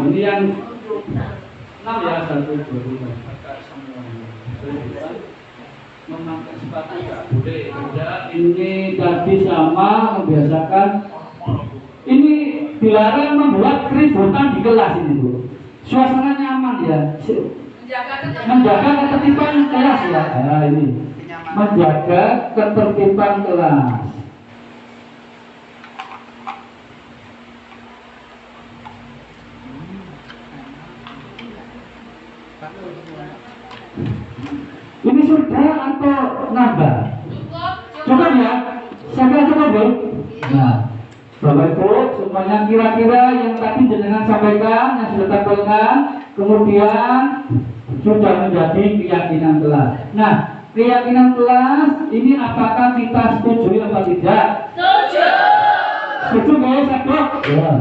Ini yang 6 ya, 1, 2, 3. Memakai sepatu nggak boleh. Ini tadi sama membiasakan. Ini dilarang membuat keributan di kelas ini Bu. Suasana nyaman ya. Menjaga ketertiban kelas ya. Nah, ini menjaga ketertiban kelas. Ini sudah atau nambah? Cukup ya? Saya cukup Bu? Nah, Bapak Ibu semuanya kira-kira yang tadi jenengan sampaikan, yang sudah tampilkan, kemudian sudah menjadi keyakinan kelas. Nah, keyakinan kelas ini apakah kita setuju atau tidak?
Setuju.
Setuju guys, Dok? Ya.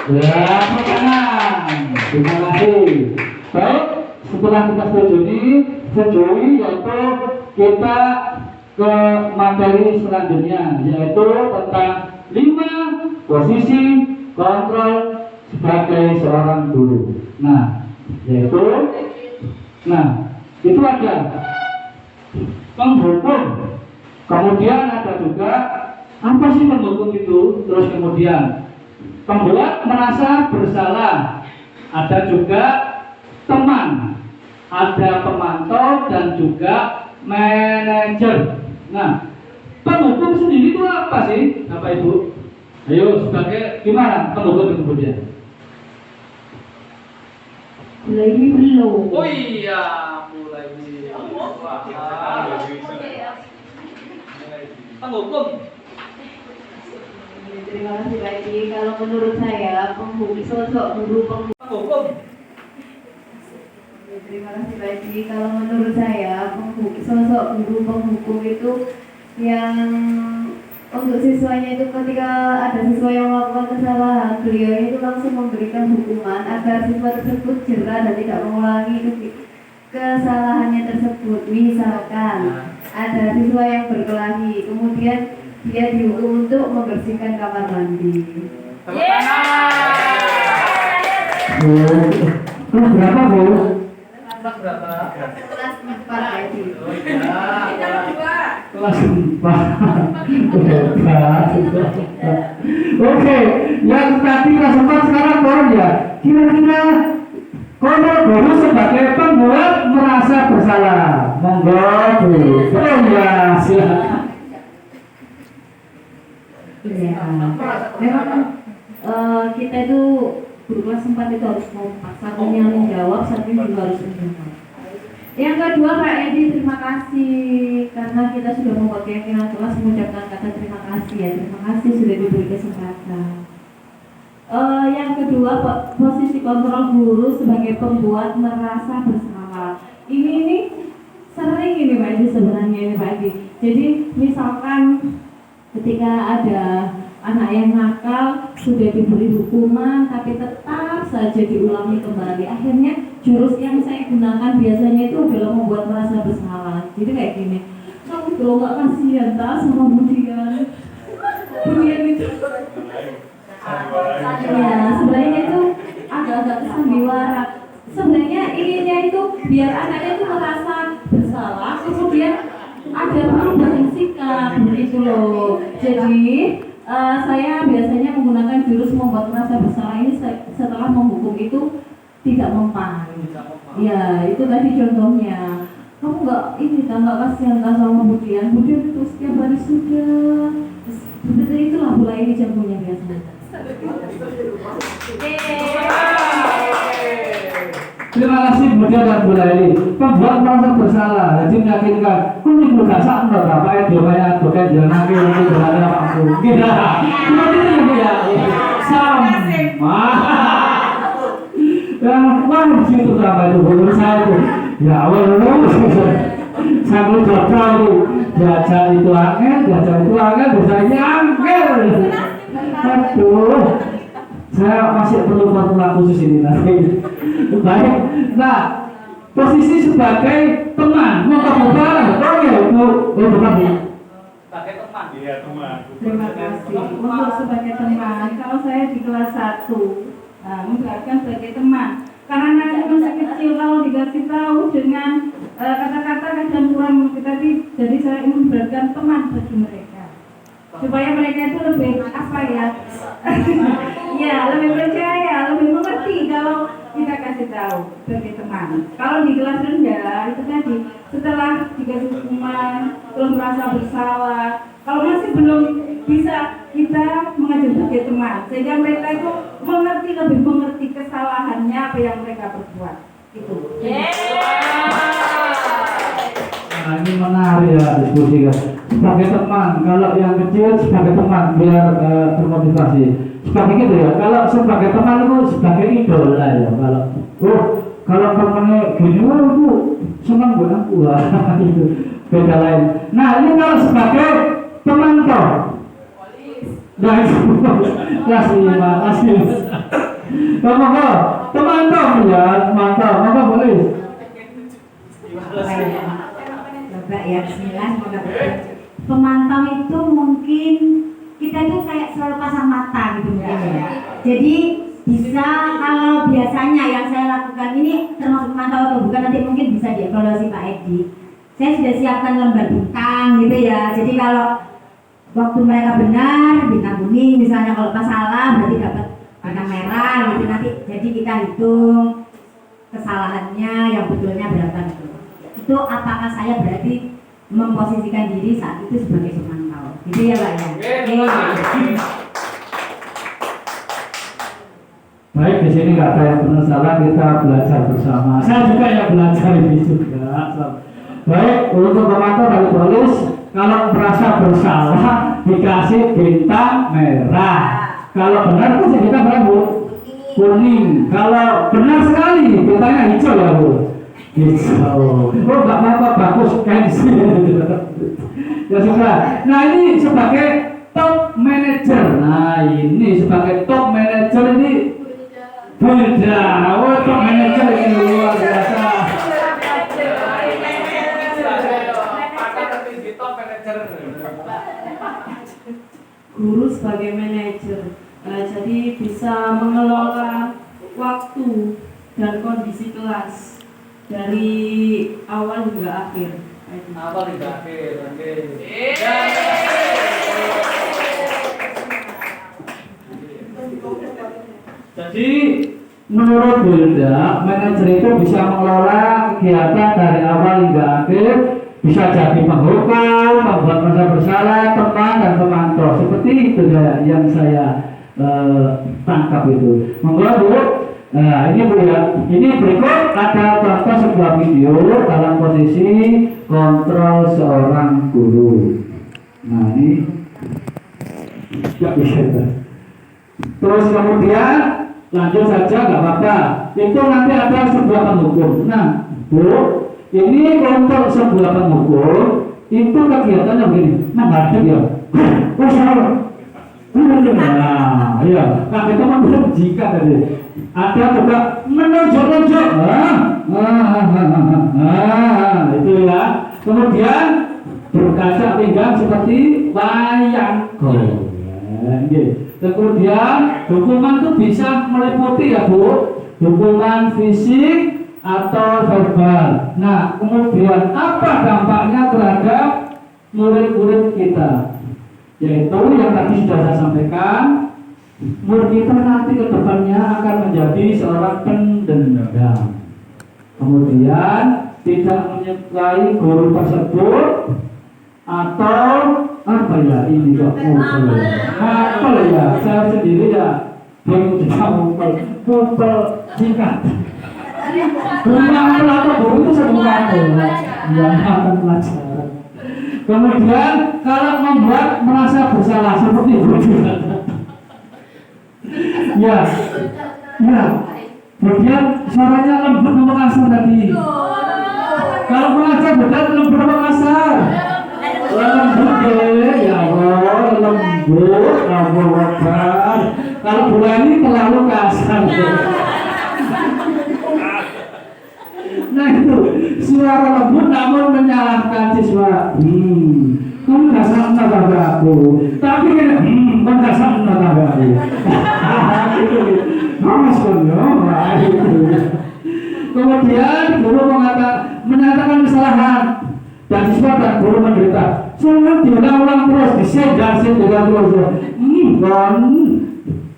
Ya, perkenan. Terima kasih. Baik, setelah kita setujui yaitu kita ke materi selanjutnya, yaitu tentang 5. Posisi kontrol sebagai seorang guru. Nah, yaitu itu ada penghukum. Kemudian ada juga apa sih penghukum itu? Terus kemudian pembuat merasa bersalah. Ada juga teman, ada pemantau dan juga manajer. Nah, penghukum sendiri itu apa sih, Bapak Ibu? Ayo, sebagai gimana penghukum kemudian?
Lagi belum.
Oh iya, mulai di penghukum.
Terima kasih Pak Edi. Kalau menurut saya sosok guru
Penghukum.
Terima kasih Pak Edi. Kalau menurut saya sosok guru penghukum itu yang untuk siswanya itu ketika ada siswa yang melakukan kesalahan, beliau itu langsung memberikan hukuman agar siswa tersebut jerah dan tidak mengulangi kesalahannya tersebut. Misalkan ada siswa yang berkelahi, kemudian dia dihukum untuk membersihkan kamar mandi.
Kelas berapa, Bu?
Kelas berapa?
Kelas 4 Pak Edi.
Kelas 4. Oke, yang tadi kelas 4 sekarang turun ya. Kira-kira kalau guru sebagai pembuat merasa bersalah, monggo Bu. Oh ya, silakan.
Ya, memang kita itu guru kelas 4 itu harus kompak, satunya menjawab, satunya juga harus menjawab. Yang kedua Pak Edi, terima kasih karena kita sudah membuat keyakinan kelas mengucapkan kata terima kasih ya, terima kasih sudah diberi kesempatan. Yang kedua, posisi kontrol guru sebagai pembuat merasa bersalah. Ini sering ini Pak Edi sebenarnya ini Pak Edi. Jadi misalkan ketika ada anak yang nakal sudah diberi hukuman tapi tetap saja diulangi kembali, akhirnya jurus yang saya gunakan biasanya itu adalah membuat merasa bersalah. Jadi kayak gini, kamu kalau nggak kasihan tak sama Budian itu ya sebenarnya itu agak-agak kesandiwara. Sebenarnya ininya itu biar anaknya itu merasa bersalah, kemudian ada perubahan sikap begitu loh. Jadi saya biasanya menggunakan jurus membuat merasa bersalah ini setelah menghukum itu tidak mempan. Ya itu tadi contohnya. Kamu nggak kasihan tak sama Budian itu setiap hari sudah. Seperti itulah mulai ini jamunya biasanya.
Terima kasih Budian dan Bu Laili. Pembuat merasa bersalah, jadi meyakinkan. Kau ini juga sama berapa ya doanya bukan jangan ini doanya aku. Kita seperti itu ya. Sama. Wah di situ sama itu guru saya itu. Ya awal dulu sambil baca itu baca itu angin, biasanya angin. Aduh, saya masih perlu formula khusus ini nanti. Baik, nah posisi sebagai teman, mau bareng,
Sebagai teman.
Iya, teman.
Terima kasih. Untuk sebagai teman, kalau saya di kelas 1, memperhatikan sebagai teman. Karena anak masih kecil, kalau dikasih tahu dengan kata-kata kadang kurang mengerti tadi, jadi saya ingin memberikan teman bagi mereka, supaya mereka itu lebih apa ya? Ya, lebih percaya, lebih mengerti kalau kita kasih tahu sebagai teman. Kalau di kelas rendah itu tadi, setelah dikasih hukuman, terus merasa bersalah, kalau masih belum bisa kita mengajar sebagai teman, sehingga mereka itu lebih mengerti kesalahannya apa yang mereka perbuat. Itu.
Nah ini menarik ya diskusi kan. Sebagai teman, kalau yang kecil sebagai teman biar termotivasi. Sebagai gitu ya. Kalau sebagai teman itu sebagai idola ya. Kalau temannya gini, itu senang buat aku lah. Itu beda lain. Nah ini kalau sebagai teman toh. Nah itu kelas 5, kelas 5. Monggo, teman toh ya, mantap, monggo boleh.
Coba ya, bismillah. Pemantau itu mungkin kita
kita itu kayak selalu pasang mata gitu ya. Jadi bisa kalau biasanya yang saya lakukan ini termasuk mantau atau bukan nanti mungkin bisa dievaluasi Pak Edi. Saya sudah siapkan lembar bintang gitu ya. Jadi kalau waktu mereka benar bintang kuning misalnya, kalau pas salah berarti dapat bintang merah gitu nanti. Jadi kita hitung kesalahannya yang betulnya berapa gitu. Itu apakah saya berarti memposisikan diri saat itu sebagai pemantau gitu ya Pak ya.
Baik, di sini nggak ada yang benar salah, kita belajar bersama. Saya juga yang belajar ini juga. Baik, untuk pemantau dari polis, kalau merasa bersalah dikasih bintang merah. Kalau benar itu kita berapa Bu? Kuning. Kalau benar sekali bintangnya hijau ya Bu. Hijau. Oh nggak apa-apa, bagus pensi. Ya sudah. Nah ini sebagai top manager. Nah ini sebagai top manager ini beda. Oh top manager ini luar biasa.
Guru sebagai manajer, jadi bisa mengelola waktu dan kondisi kelas dari awal hingga akhir.
Awal hingga akhir, oke.
Jadi menurut Wilda, manajer itu bisa mengelola kegiatan dari awal hingga akhir, bisa jadi menghukum, membuat merasa bersalah, teman dan pemantau. Seperti itu ya yang saya tangkap itu. Mengelola Bu. Nah ini Bu ya. Ini berikut ada contoh sebuah video dalam posisi kontrol seorang guru. Nah ini nggak bisa. Terus kemudian lanjut saja nggak apa-apa. Itu nanti ada sebuah penghukum. Nah Bu, ini untuk sebuah penghukum itu kegiatannya begini, menghadap ya. Oh salah. Nah, iya. Kami teman belum jika tadi ada juga menonjol-nonjol. Itu ya. Kemudian berkaca pinggang seperti wayang golek. Kemudian hukuman itu bisa meliputi ya Bu, hukuman fisik atau verbal. Nah, kemudian apa dampaknya terhadap murid-murid kita? Yaitu yang tadi sudah saya sampaikan, murid kita nanti ke depannya akan menjadi seorang pendendam. Kemudian tidak menyukai guru tersebut atau apa ya ini kok apa ya saya sendiri ya belum bisa mukul singkat. Rumah atau guru itu sebuah yang akan pelajaran. Kemudian kalau membuat merasa bersalah seperti itu ya, kemudian suaranya lembut sama kasar tadi. Kalau mengajar benar lembut sama kasar. Lembut ya Allah, lembut, Allah. Kalau berani terlalu kasar. Nah itu suara lembut namun menyalahkan siswa. Kamu nggak sama pada aku, tapi kamu nggak sama pada aku. Kemudian guru menyatakan kesalahan dan siswa dan guru menderita. Soalnya diulang-ulang terus, disedar terus.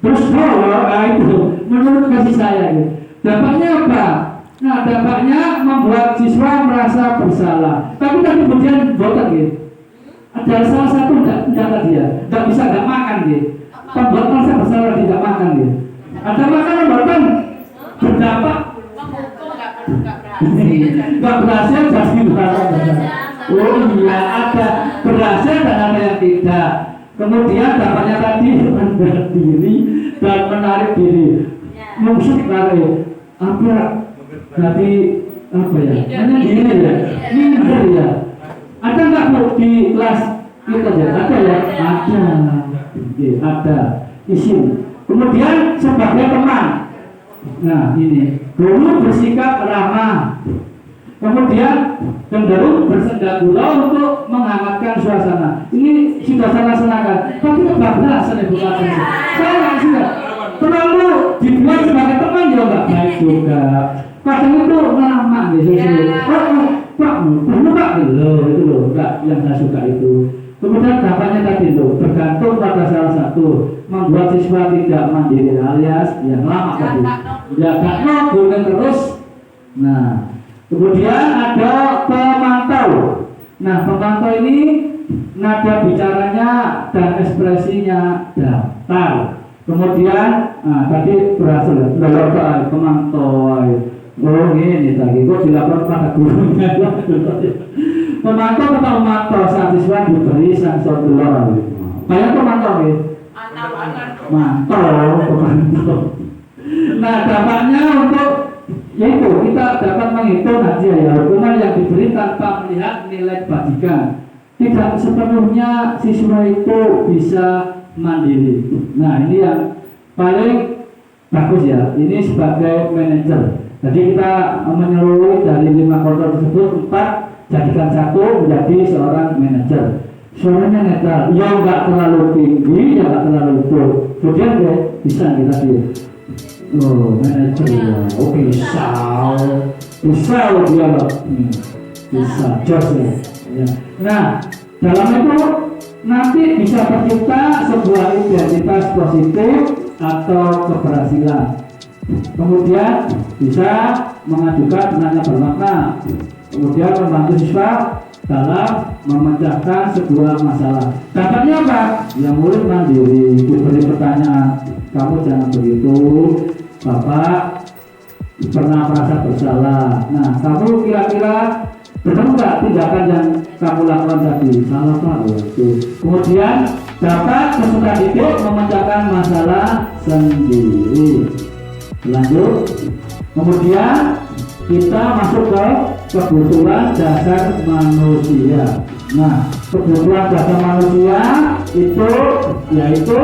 Terus itu menurut kasih saya gitu. Dampaknya apa? Nah, dampaknya membuat siswa merasa bersalah. Tapi tadi kemudian botak gitu. Ada salah satu tidak dia, tidak bisa nggak makan gitu. Pembuat merasa bersalah tidak makan gitu. Ada makanan bahkan berdampak nggak berhasil jadi berhasil. Oh iya ada berhasil dan ada yang tidak. Kemudian dampaknya tadi menarik diri dan menarik diri. Musik tarik apa? Jadi apa ya? Hanya gini ya, minder ya. Ada nggak Bu di kelas kita ya? Ada ya? Ada. Isin. Kemudian sebagai teman. Nah ini guru bersikap ramah. Kemudian cenderung bersenda gurau untuk menghangatkan suasana. Ini sudah saya laksanakan, tapi kebablasan ibu katanya. Saya nggak suka. Terlalu dibuat sebagai teman ya nggak baik juga. Kadang itu lama gitu. Pak, dulu Pak, loh itu loh, enggak yang saya suka itu. Kemudian dampaknya tadi loh, bergantung pada salah satu, membuat siswa tidak mandiri alias yang lama tadi. Ya karena guna terus. Nah, kemudian ada pemantau. Nah, pemantau ini nada bicaranya dan ekspresinya datar. Kemudian, tadi berhasil melakukan pemantau. Oh ini tadi, kok dilaporkan pada gurunya. Pemantau atau memantau saat siswa diberi sensor gelar. Banyak pemantau ya? Pemantau. Nah, dampaknya untuk yaitu kita dapat menghitung aja ya hukuman yang diberi tanpa melihat nilai kebajikan. Tidak sepenuhnya siswa itu bisa mandiri. Nah, ini yang paling bagus ya. Ini sebagai manajer. Jadi kita menyeluruh dari 5 kontrol tersebut 4 jadikan 1 menjadi seorang manajer. Suaranya netral, yang nggak terlalu tinggi, yang nggak terlalu lembut. Kemudian ya bisa kita dia. Oh, manajer ya, oke, bisa dia loh, bisa, jos ya. Nah, dalam itu nanti bisa tercipta sebuah identitas positif atau keberhasilan. Kemudian bisa mengajukan penanya bermakna. Kemudian membantu siswa dalam memecahkan sebuah masalah. Dampaknya apa? Yang murid mandiri, diberi pertanyaan, kamu jangan begitu, Bapak pernah merasa bersalah. Nah, kamu kira-kira benar nggak tindakan yang kamu lakukan tadi? Salah Pak. Kemudian dapat peserta didik memecahkan masalah sendiri. Lanjut. Kemudian kita masuk ke kebutuhan dasar manusia. Nah, kebutuhan dasar manusia itu yaitu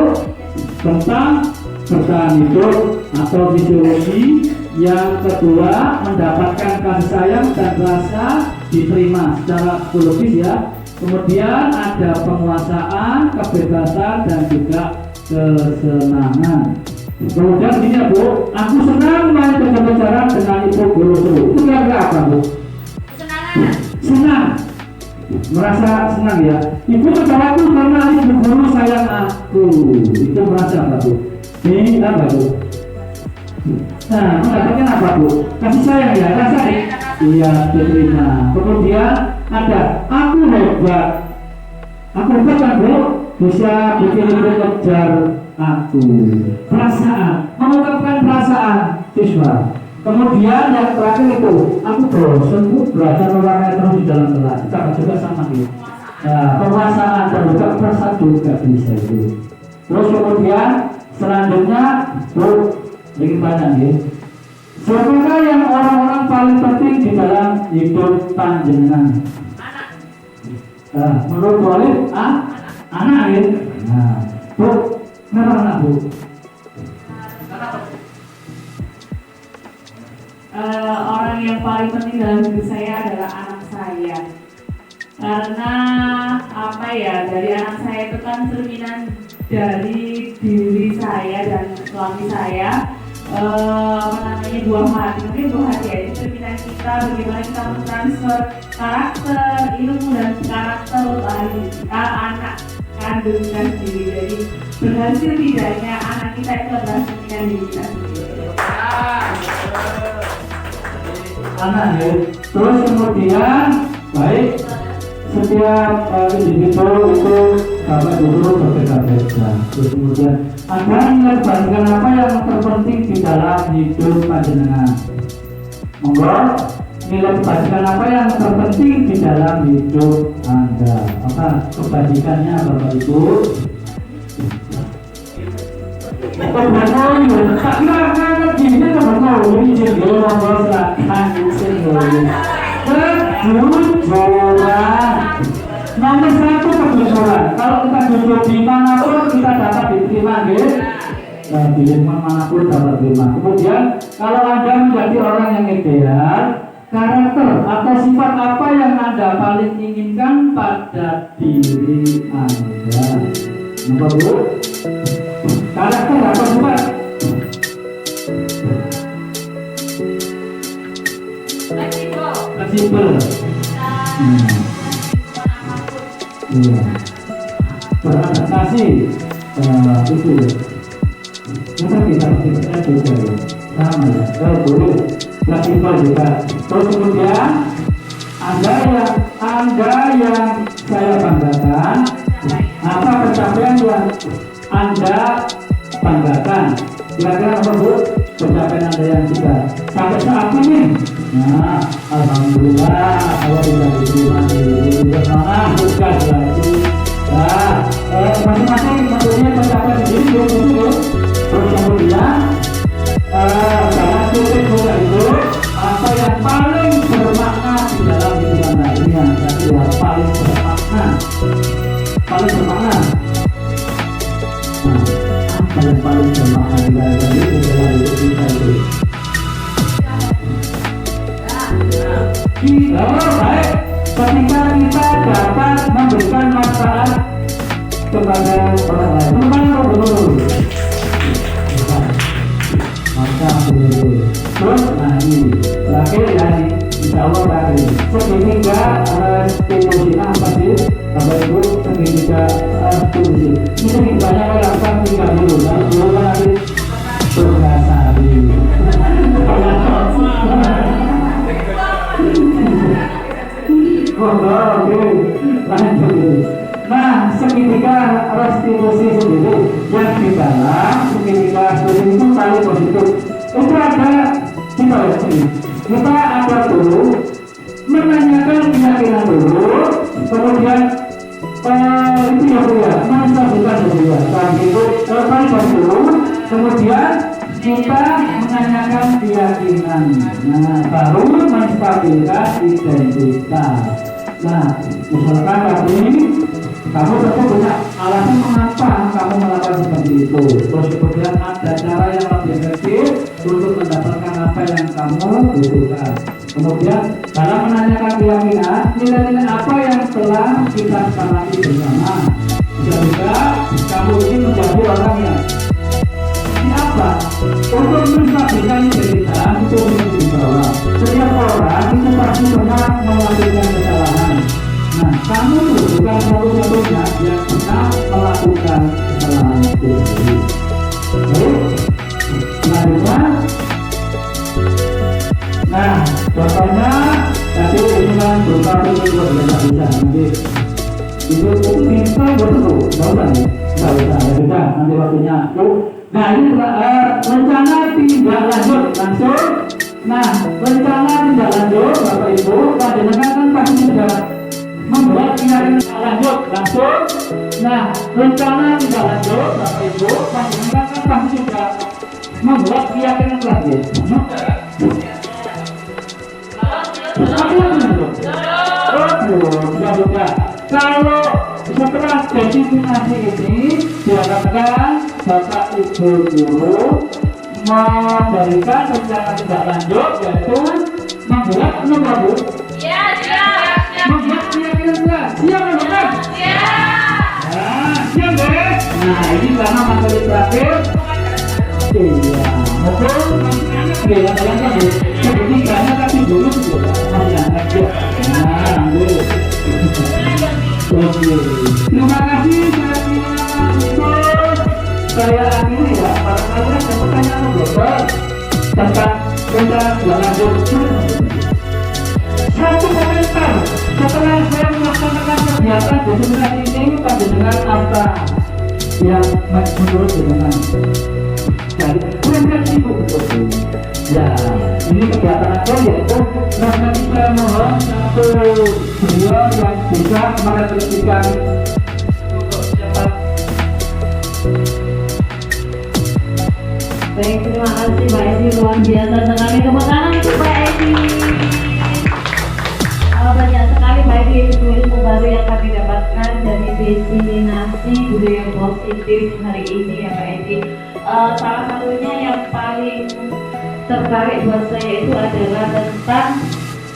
tentang bertahan hidup atau fisiologi. Yang kedua, mendapatkan kasih sayang dan rasa diterima secara psikologis ya. Kemudian ada penguasaan, kebebasan dan juga kesenangan. Kemudian gini ya Bu, aku senang main kejar-kejaran dengan ibu guru. Itu kira-kira apa Bu? Senang. Merasa senang ya. Ibu tertawaku karena ibu guru sayang aku. Itu merasa apa Bu? Ini apa Bu? Nah, mendapatkan apa Bu? Kasih sayang ya, rasa iya diterima. Kemudian ada aku hebat. Aku hebat kan Bu? Bisa bikin ibu kejar aku. Perasaan, mengungkapkan perasaan siswa. Kemudian yang terakhir itu, aku bosan Bu, belajar mewarnai terus di dalam kelas. Kita juga sama gitu. Nah, penguasaan dan juga perasaan juga bisa itu. Terus kemudian selanjutnya, Bu, ini banyak nih. Siapakah yang orang-orang paling penting di dalam hidup panjenengan? Anak. Menurut Walid, anak ya. Nah, Bu, kenapa anak Bu?
Orang yang paling penting dalam hidup saya adalah anak saya. Karena apa ya, dari anak saya itu kan cerminan dari diri saya dan suami saya. Namanya buah hati, mungkin buah hati ya, itu cerminan kita, bagaimana kita mentransfer karakter, ilmu dan karakter dari anak kandung kita sendiri. Jadi berhasil tidaknya anak kita itu adalah cerminan diri kita sendiri.
Anak ya. Terus kemudian baik setiap individu itu dapat dulu berbeda-beda. Terus kemudian ada nilai kebaikan apa yang terpenting di dalam hidup panjenengan? Monggo, nilai kebajikan apa yang terpenting di dalam hidup Anda? Apa kebajikannya Bapak Ibu? Tak kira gini ini jadi orang kejujuran. Nomor 1 kejujuran. Kalau kita jujur di manapun kita dapat diterima, di manapun dapat diterima. Kemudian kalau Anda menjadi orang yang ideal, karakter atau sifat apa yang Anda paling inginkan pada diri Anda? Nomor 2, karakter atau sifat? Fleksibel. Iya. Beradaptasi. Itu ya. Masa kita juga ya. Sama ya. Boleh. Fleksibel juga. Terus kemudian Anda yang saya banggakan, apa pencapaian yang Anda banggakan? Kira-kira apa Bu? Pencapaian Anda yang sudah sampai saat ini? Nah, alhamdulillah kalau sudah diterima di tugas lagi. Nah, masing-masing mempunyai pencapaian sendiri dulu. Terus kemudian jangan tutup juga itu apa yang paling bermakna di dalam hidup Anda ini yang tadi ya, paling bermakna. Nah, apa yang paling bermakna di dalam hidup kita itu? Baik, ketika kita dapat memberikan manfaat kepada orang lain. Terus, nah ini terakhir ya nih, insya Allah terakhir. Segitiga stimulus apa sih? Bapak Ibu, segitiga stimulus. Ini banyak orang kan tinggal dulu, lalu dulu nanti Surgasari. Oke, lanjut. Nah, segitiga restitusi sendiri yang di dalam segitiga restitusi itu paling positif. Itu ada kita lihat sini. Kita ada dulu menanyakan keyakinan dulu, kemudian itu ya Bu ya, menstabilkan dulu ya. Dan itu paling dulu, kemudian kita menanyakan keyakinan. Nah, baru menstabilkan identitas. Nah, misalkan tadi kamu tentu punya alasan mengapa kamu melakukan seperti itu. Terus kemudian ada cara yang lebih efektif untuk mendapatkan apa yang kamu butuhkan. Kemudian dalam menanyakan keyakinan, nilai-nilai apa yang telah kita sepakati bersama. Bisa juga kamu ini menjadi orang yang siapa? Untuk menstabilkan identitas itu menjadi bahwa setiap orang itu pasti pernah melakukan kesalahan. Nah, kamu tuh bukan satu-satunya yang pernah melakukan kesalahan itu. Baik, selanjutnya. Nah, contohnya tadi ini kan berupa video bisa nanti itu bisa betul, nggak usah nih, nggak usah, ya sudah nanti waktunya. Nah, ini rencana tindak lanjut langsung. Nah, rencana tindak lanjut Bapak Ibu, panjenengan kan pasti sudah membuat keyakinan lanjut langsung. Nah, rencana tindak lanjut Bapak Ibu, panjenengan kan pasti sudah membuat keyakinan lanjut. Kalau setelah desiminasi ini diharapkan Bapak Ibu guru memberikan rencana tindak lanjut yaitu membuat nomor Bu. Membuat keyakinan jelas. Siap bukan? Nah, siap deh. Nah, ini karena materi terakhir. Iya, betul. Bila kalian kan seperti karena tapi dulu juga masih anak ya. Nah, dulu. Oke. Terima kasih saya akhiri ya. Barangkali ada pertanyaan global tentang tindak lanjut. Satu komentar setelah saya melaksanakan kegiatan diskusi ini dengan apa yang menurut dengan dari refleksi betul. Ya, ini kegiatan aku yaitu refleksi. Saya mohon satu beliau yang bisa merefleksikan untuk siapa.
Baik, terima kasih Pak Edi, luar biasa sekali. Tepuk tangan untuk Pak Edi. Banyak sekali Pak Edi ilmu baru yang kami dapatkan dari destinasi budaya positif hari ini ya Pak Edi. Salah satunya yang paling tertarik buat saya itu adalah tentang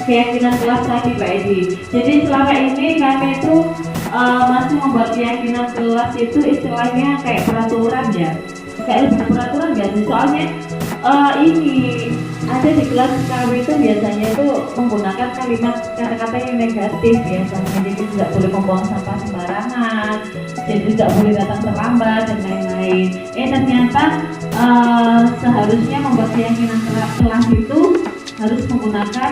keyakinan kelas tadi Pak Edi. Jadi selama ini kami itu masih membuat keyakinan kelas itu istilahnya kayak peraturan ya, kayak lebih peraturan ya sih. Soalnya ini ada di kelas kami itu biasanya itu menggunakan kata-kata yang negatif biasanya. Jadi tidak boleh membuang sampah sembarangan, jadi tidak boleh datang terlambat dan lain-lain. Ternyata seharusnya membuat keyakinan kelas itu harus menggunakan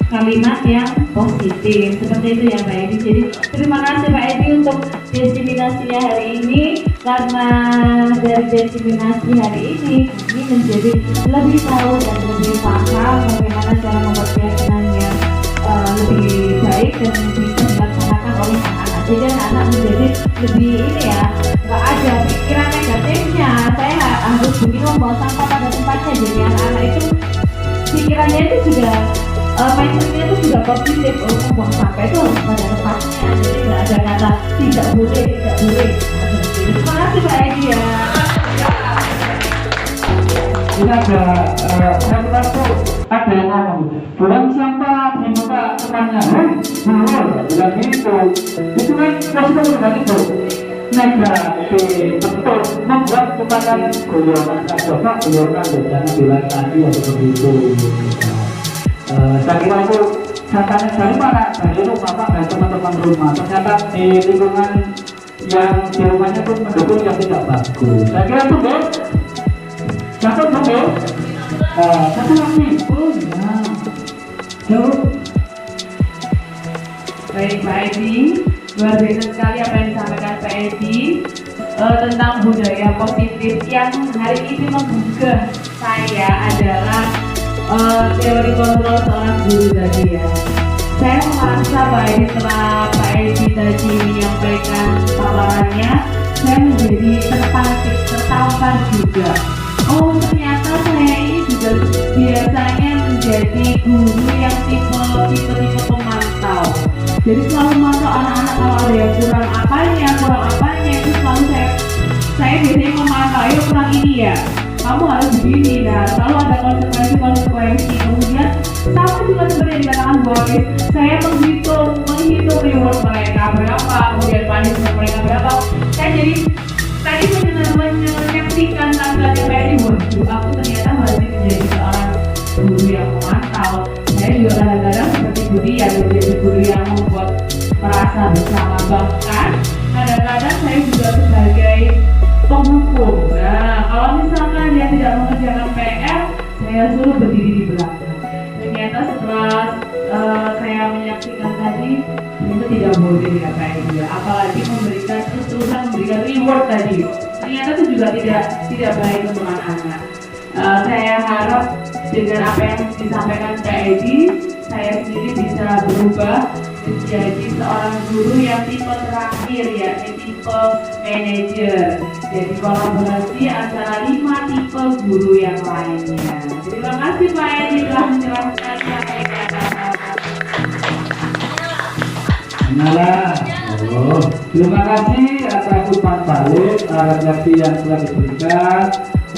kalimat yang positif seperti itu ya Pak Edi. Jadi terima kasih Pak Edi untuk diseminasinya hari ini, karena dari diseminasi hari ini kami menjadi lebih tahu dan lebih paham bagaimana cara membuat keyakinan yang lebih baik dan bisa dilaksanakan oleh anak-anak. Jadi anak-anak menjadi lebih ini ya, nggak ada pikiran negatifnya saya harus begini membawa sampah pada tempatnya. Jadi anak-anak itu pikirannya itu sudah mindsetnya itu sudah positif. Membuang sampah itu harus pada tempatnya, jadi nggak ada kata tidak boleh. Jadi terima kasih Pak Edi ya.
Ini ada saya merasa ada yang ngomong buang sampah di muka temannya, bilang gitu. Itu kan resiko bukan itu. Negatif betul, membuat kepada golongan agama, golongan jangan bilang tadi ya seperti itu. Saya kira itu katanya dari mana? Dari rumah Pak dan teman-teman rumah. Ternyata di lingkungan yang di rumahnya pun mendukung yang tidak bagus. Saya kira itu deh. Satu dulu. Satu lagi. Oh ya. Jauh.
Baik Pak Edi, luar biasa sekali apa yang disampaikan Pak Edi tentang budaya positif yang hari ini menggugah saya adalah teori kontrol seorang guru tadi ya. Saya merasa Pak Edi setelah Pak Edi tadi menyampaikan paparannya, saya menjadi tertampar juga. Oh ternyata saya ini juga biasanya menjadi guru yang tipe pemantau. Jadi selalu memantau anak-anak kalau ada yang kurang apanya itu selalu saya biasanya memantau, ayo kurang ini ya, kamu harus begini. Nah selalu ada konsekuensi. Kemudian sama juga seperti yang dikatakan Bu Hafiz, saya menghitung reward mereka berapa, kemudian punishment mereka berapa. Saya jadi tadi menyaksikan tanggalnya Pak Edi, aku ternyata masih menjadi seorang guru yang memantau. Saya juga kadang-kadang seperti Budi ya, menjadi guru yang membuat merasa bersama, bahkan kadang-kadang saya juga sebagai penghukum. Nah kalau misalkan dia tidak mengerjakan PR, saya suruh berdiri di belakang. Ternyata setelah saya menyaksikan tadi, itu tidak boleh ya Pak Edi, apalagi memberikan reward tadi. Ternyata itu juga tidak baik untuk anak-anak. Saya harap dengan apa yang disampaikan Pak Edi, saya sendiri bisa berubah menjadi seorang guru yang tipe terakhir, yakni tipe manajer. Jadi kolaborasi antara 5 tipe guru yang lainnya. Terima kasih Pak Edi telah menjelaskan apa yang
terima kasih atas umpan balik refleksi yang telah diberikan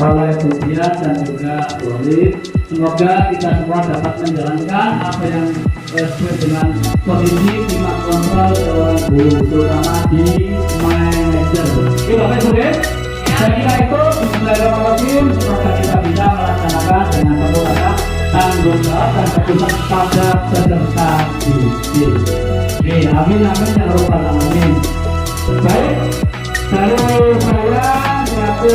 oleh Bu Dian dan juga Bu Olip. Semoga kita semua dapat menjalankan apa yang sesuai dengan kondisi lima kontrol seorang guru, terutama di manajer. Oke Bapak Ibu, saya kira itu bismillahirrahmanirrahim. Semoga kita bisa melaksanakan dengan penuh rasa tanggung jawab dan keputusan pada peserta didik. Oke, amin ya rabbal alamin. Baik, dari saya selaku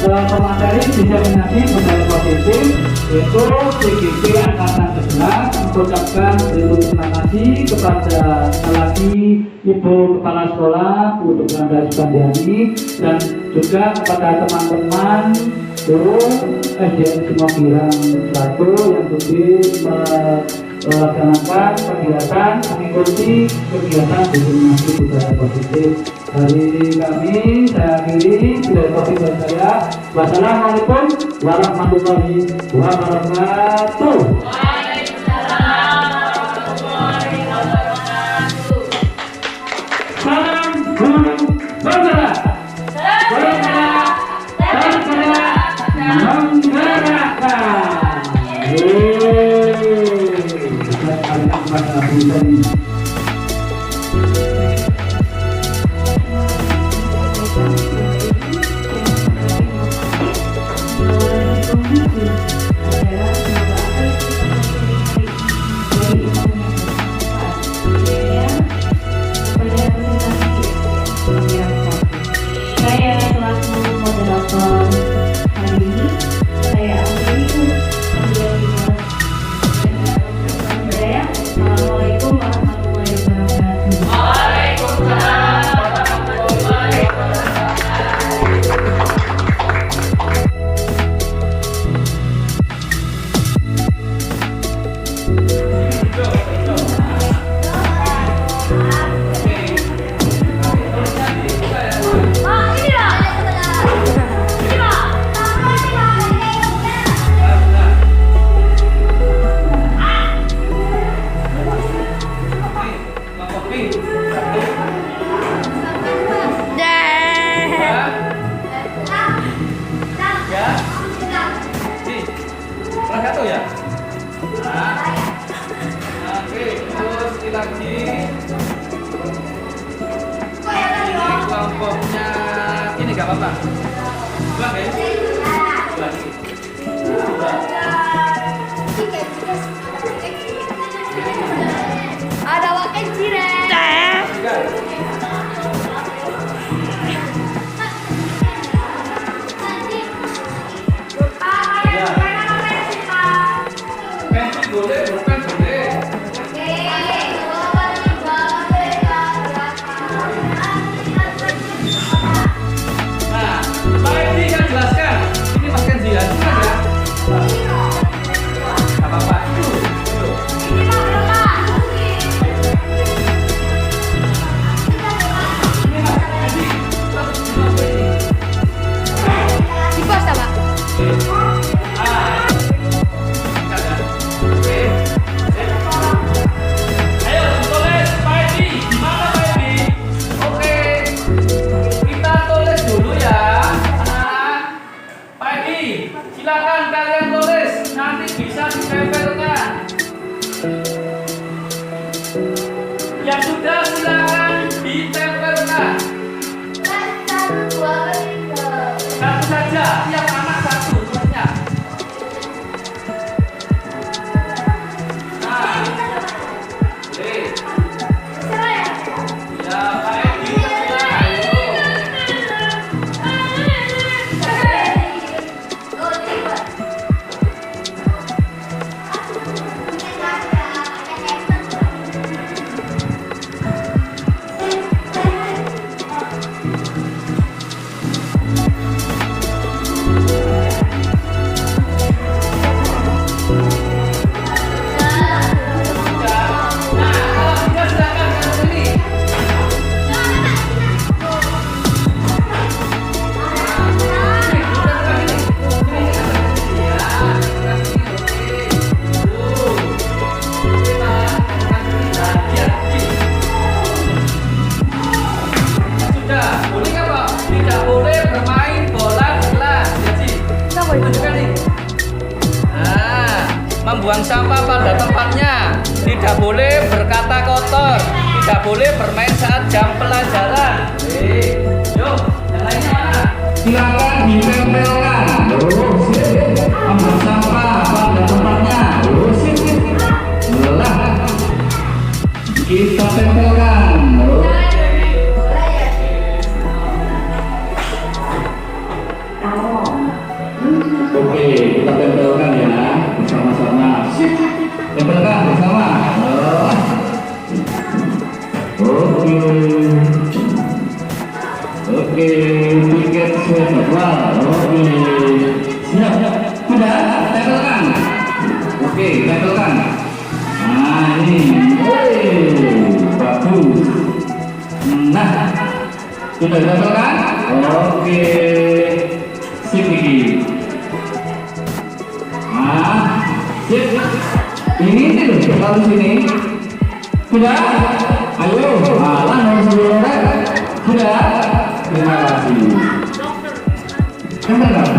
pemateri diseminasi budaya positif yaitu CGP Angkatan 11 mengucapkan terima kasih kepada sekali lagi Ibu Kepala Sekolah untuk Anda Sukandiani dan juga kepada teman-teman guru SDN Sumokirang 1 yang sudah melaksanakan kegiatan mengikuti kegiatan diseminasi budaya positif. Dari kami, saya akhiri budaya positif dari saya. Wassalamualaikum warahmatullahi wabarakatuh. Salam guru bergerak, menggerakkan.
ya? Nah. Oke, terus ini lagi. Ini kelompoknya ini nggak apa-apa. Dua ya? Dua.
Ada wakil jiran.
Pensi boleh, bukan boleh. Nah, Pak Edi kan jelaskan. Ini Mas Kenzi ya, jelas ya? Nggak apa-apa. Itu. Ini Mas Kenzi.
Di pos tak, Pak?
Ayo tulis Pak Edi. Gimana Pak Edi? Oke. Kita tulis dulu ya, anak-anak. Pak Edi, silakan kalian tulis. Nanti bisa ditempelkan. Yang sudah silakan ditempelkan. Satu saja, tiap anak satu tulisnya. Nah, boleh. Ya, Pak Edi, ayo. Membuang sampah pada tempatnya, tidak boleh berkata kotor, tidak boleh bermain saat jam pelajaran. Yuk, yang lainnya mana?
Silakan ditempelkan. Membuang sampah pada tempatnya. Lah, kita tempelkan. Oke, kita tempelkan ya bersama-sama. Tempelkan bersama. Oke. Oke, tiket jadwal. Oke. Siap. Sudah, tempelkan. Oke, tempelkan. Nah, ini. Bagus. Nah, sudah tempelkan? Oke. Sip ini. Nah, sip. Ini loh, kalau sini. Sudah? Ayo, malah harus berorek. Sudah? Terima kasih. Tempelkan.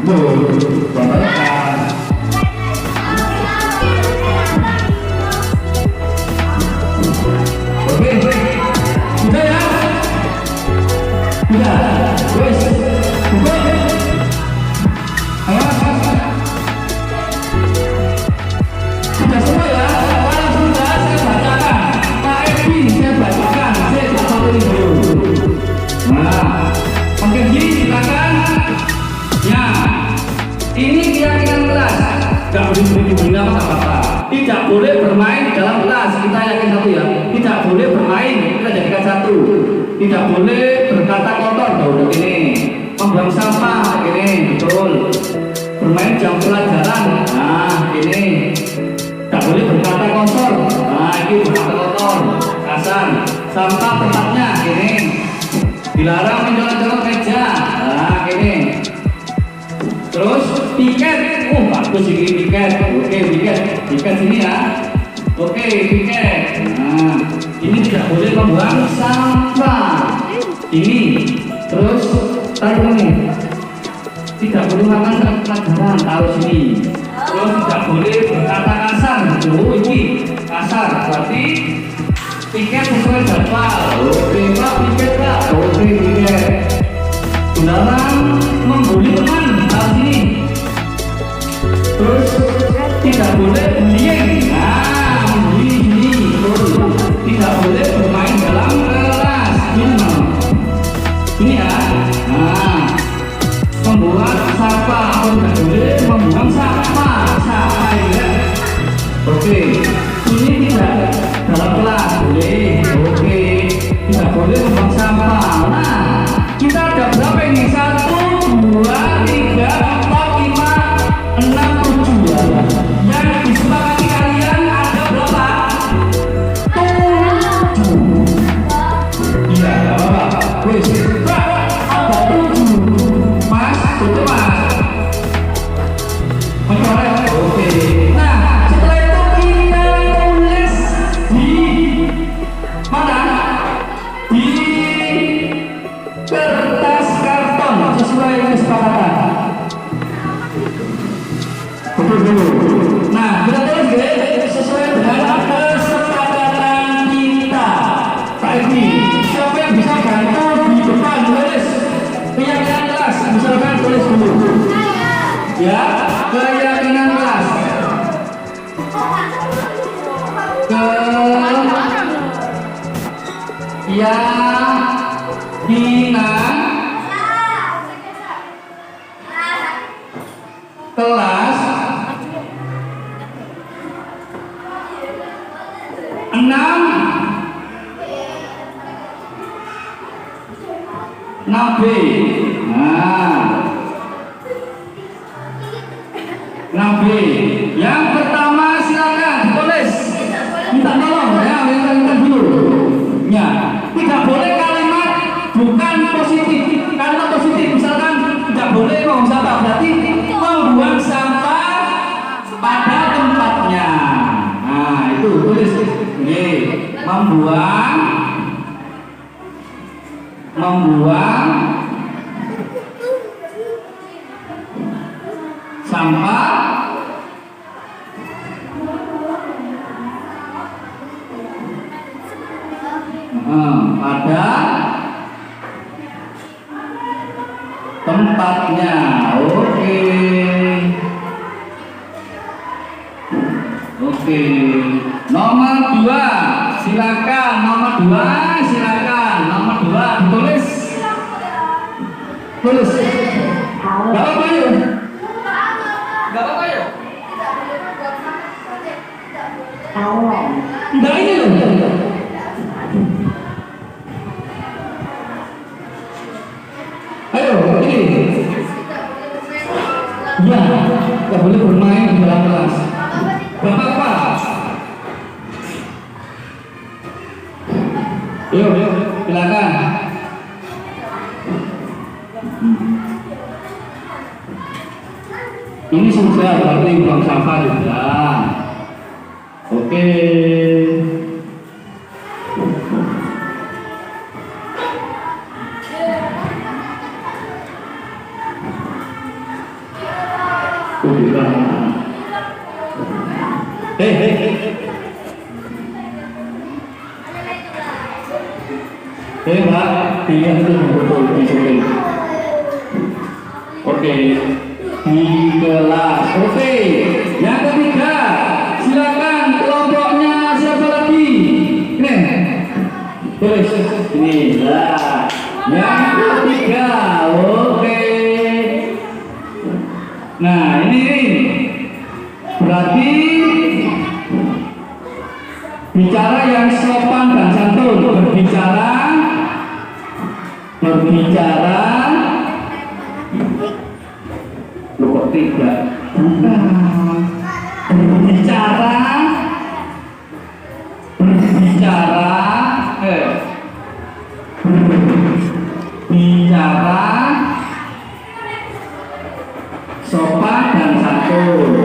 Tempelkan. Oke. Sudah ya? Sudah. Wes. Ayo, sudah semua ya? Kalau sudah, saya bacakan. Pak Edi, saya bacakan. Saya tak satu dulu. Nah, Pak Edi, silakan. Ya, ini keyakinan kelas. Gak boleh bunyi-bunyi apa-apa. Tidak boleh bermain di dalam kelas. Kita yakin satu ya. Tidak boleh bermain. Kita jadikan satu. Tidak boleh berkata kotor. Udah ini. Membuang sampah. Ini betul. Bermain jam pelajaran. Nah, ini. Tak boleh berkata kotor. Nah, ini berkata kotor. Kasar. Sampah tempatnya. Ini. Dilarang mencolok-colok meja. Nah, ini. Terus tiket. Bagus ini tiket. Oke, tiket sini ya. Oke, tiket. Nah, ini tidak boleh membuang sampah. Ini. Terus taruh ini. Tidak boleh makan saat pelajaran. Taruh sini.
boleh berkata kasar gitu. Ini kasar berarti tiket sesuai jadwal. Oke Pak, tiket Pak. Oke tiket. Dilarang membuli teman saat ini. Terus tidak boleh bullying. Nah, membuli ini. Terus tidak boleh bermain dalam kelas. Ini ya. Nah, membuat sampah, tidak boleh membuang sampah ya. Oke, ini tidak dalam kelas boleh. Oke, tidak boleh membuang sampah. Nah, kita ada berapa ini? 1, 2, 3, 4, 5, 6, 7 ya. Yang disepakati kalian ada berapa? 7. Iya, nggak apa-apa. Wes, ada 7. Mas, itu Mas. Mencoret. Oke. Nah, setelah itu kita tulis di mana? Di kertas karton sesuai kesepakatan. Betul dulu. Nah, kita tulis guys sesuai dengan kesepakatan kita. Pak Edi, siapa yang bisa bantu di depan tulis? Keyakinan kelas, misalkan tulis dulu. Ya, keyakinan kelas. Keyakinan kelas 6B. Nah, 6B. Yang pertama silakan tulis. Minta tolong ya, minta dulu. Ya, tidak boleh kalimat bukan positif. Kalimat positif misalkan tidak boleh membuang sampah, berarti membuang sampah pada tempatnya. Nah, itu tulis. Oke, membuang sampah pada tempatnya. Oke. Oke. Nomor 2, silakan. Nomor 2, silakan. Nomor 2 ditulis. Tulis. Gak apa-apa yuk.
Gak apa-apa ya?
Enggak ini loh. Ayo, ini. Ya, gak boleh bermain di dalam kelas. Gak apa-apa. Yuk, silakan. Ini sudah berarti buang sampah juga. Oke. Mbak, pilihan itu betul disiplin. Oke, di kelas. Oke, yang ketiga, silakan kelompoknya siapa lagi? Ini, tulis ini lah. Yang ketiga, oke. Nah ini berarti bicara yang sopan dan santun, berbicara lu kok tidak berbicara sopan dan santun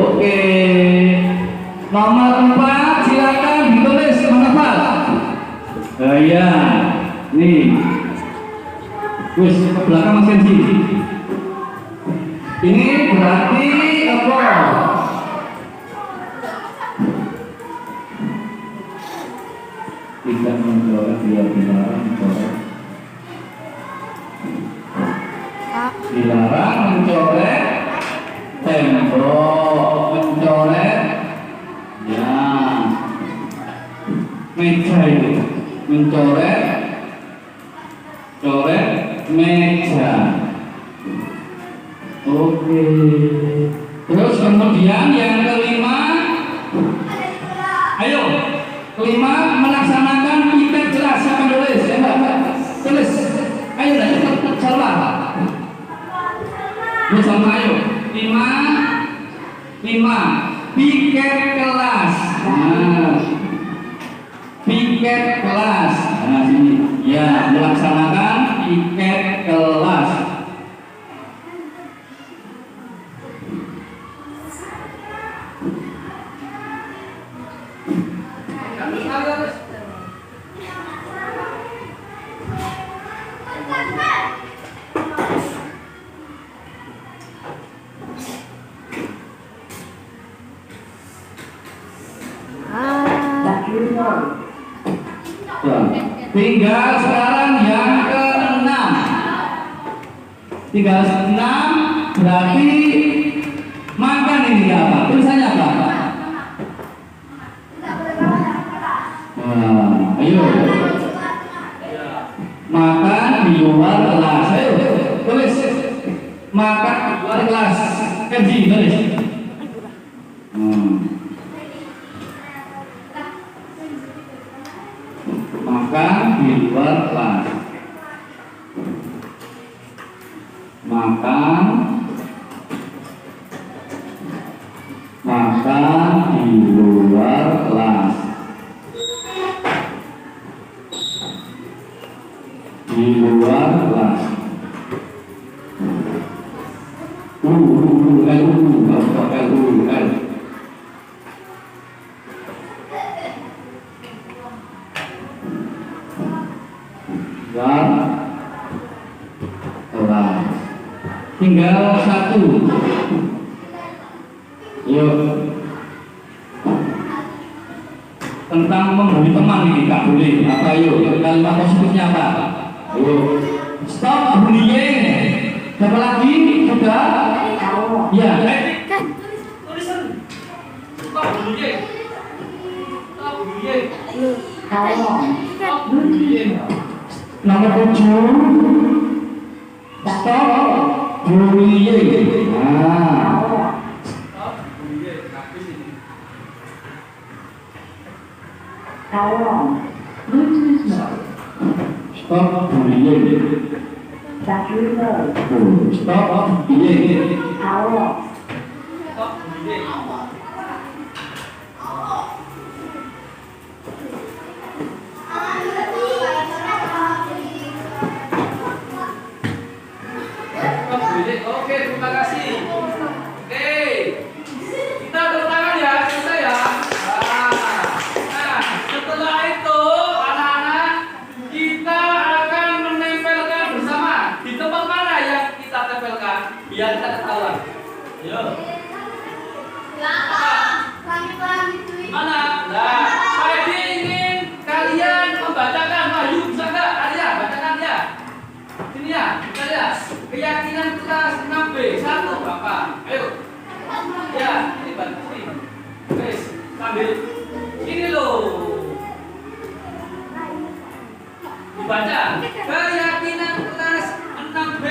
oke. Nomor 4 silakan ditulis, mana Pak? Iya, nih. Wis ke belakang Mas Kenji. Ini berarti apa? Tidak mencoret, dia dilarang mencoret. Dilarang mencoret tembok, mencoret ya meja itu, mencoret meja. Oke. Terus kemudian yang kelima, ayo kelima melaksanakan piket jelas. Siapa tulis? Ya Mbak, tulis. Ayo dah cepat salah. Bersama ayo. Lima piket kelas. Nah, piket kelas. Nah sini. Ya melaksanakan piket kelas. Tinggal sekarang yang ke-6. Tinggal 6 berarti makan ini apa? Tulisannya apa? Nah, ayo. Makan di luar kelas. Ayo, tulis. Makan di luar kelas. Kenji, tulis. Makan di luar kelas. Makan di luar kelas. Di luar kelas. Tinggal 1. Yuk. Tentang membuli teman ini Kak boleh. Apa yuk? Kalimat positifnya apa? Yuk. Stop bullying. Siapa lagi? Sudah? Ya.
Tulisan. Stop bullying. Stop bullying. Stop bullying.
Nomor 7. Stop bullying. Nah.
Stop bullying. Habis ini.
Stop bullying. Stop bullying.
Stop bullying. Oke, terima kasih. Oke, kita tepuk tangan ya, selesai ya. Nah, setelah itu anak-anak kita akan menempelkan bersama. Di tempat mana yang kita tempelkan? Biar kita ketahuan. Yo. Mana? Nah, Pak Edi ingin kalian membacakan Wahyu, bisa nggak? Alia, bacakan ya. Sini ya, kita lihat. Keyakinan kelas 6B 1 Bapak. Ayo. Ya, ini bantu sini. Guys, sambil ini loh. Dibaca. Keyakinan kelas 6B.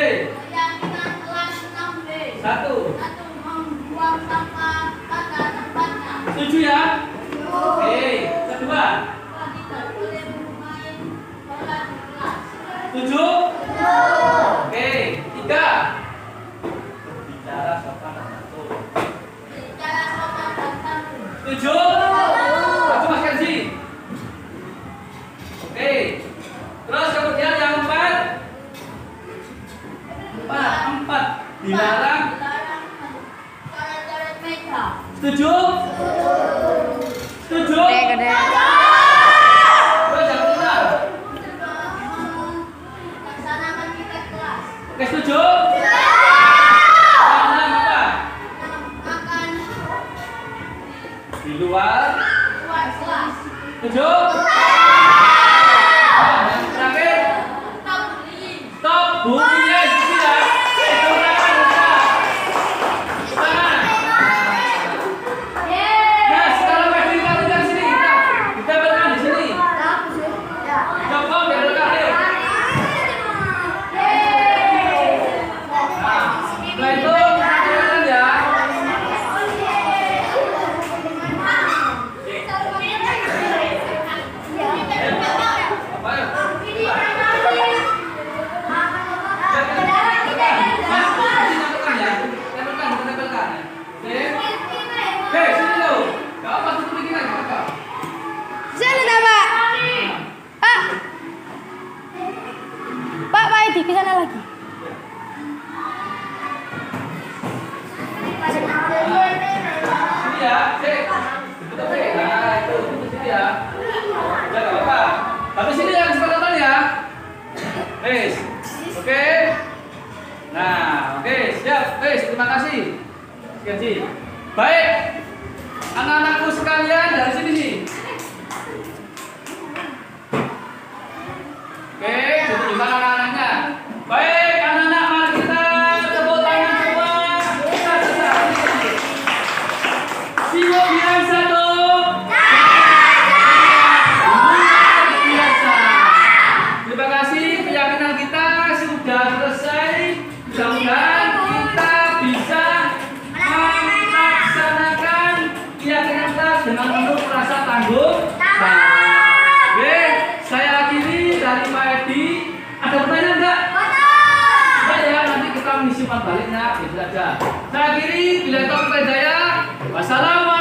Keyakinan kelas 6B.
1.
Membuang sampah pada tempatnya.
Setuju ya? Oke. Kedua.
Tidak boleh bermain bola di kelas.
Setuju? Oke. 3. Bicara sopan dan santun.
Bicara sopan dan santun.
Setuju? Setuju Mas Kenzi? Oke. Terus kemudian yang 4. 4. Dilarang.
Coret-coret meja.
Setuju? Setuju? Terus yang 5.
lagi, ke sana lagi.
Sini ya, cek. Oke, nah itu sini ya. Ya nggak apa-apa. Tapi sini yang kesepakatan ya. Oke. Nah, oke, siap. Terima kasih. Sekian sih. Baik. Anak-anakku sekalian dari sini sih. Oke, duduk di mana anak-anaknya? Baik, anak-anak, mari kita tepuk tangan semua. Siwo biasa dong. Luar biasa. Terima kasih, keyakinan kita sudah selesai. Mudah-mudahan kita bisa melaksanakan keyakinan kita dengan penuh rasa tanggung jawab. Oke, saya akhiri dari Pak Edi. Ada pertanyaan enggak? Enggak ya, nanti kita mengisi baliknya, itu saja. Saya akhiri, bila itu saya. Wassalamualaikum.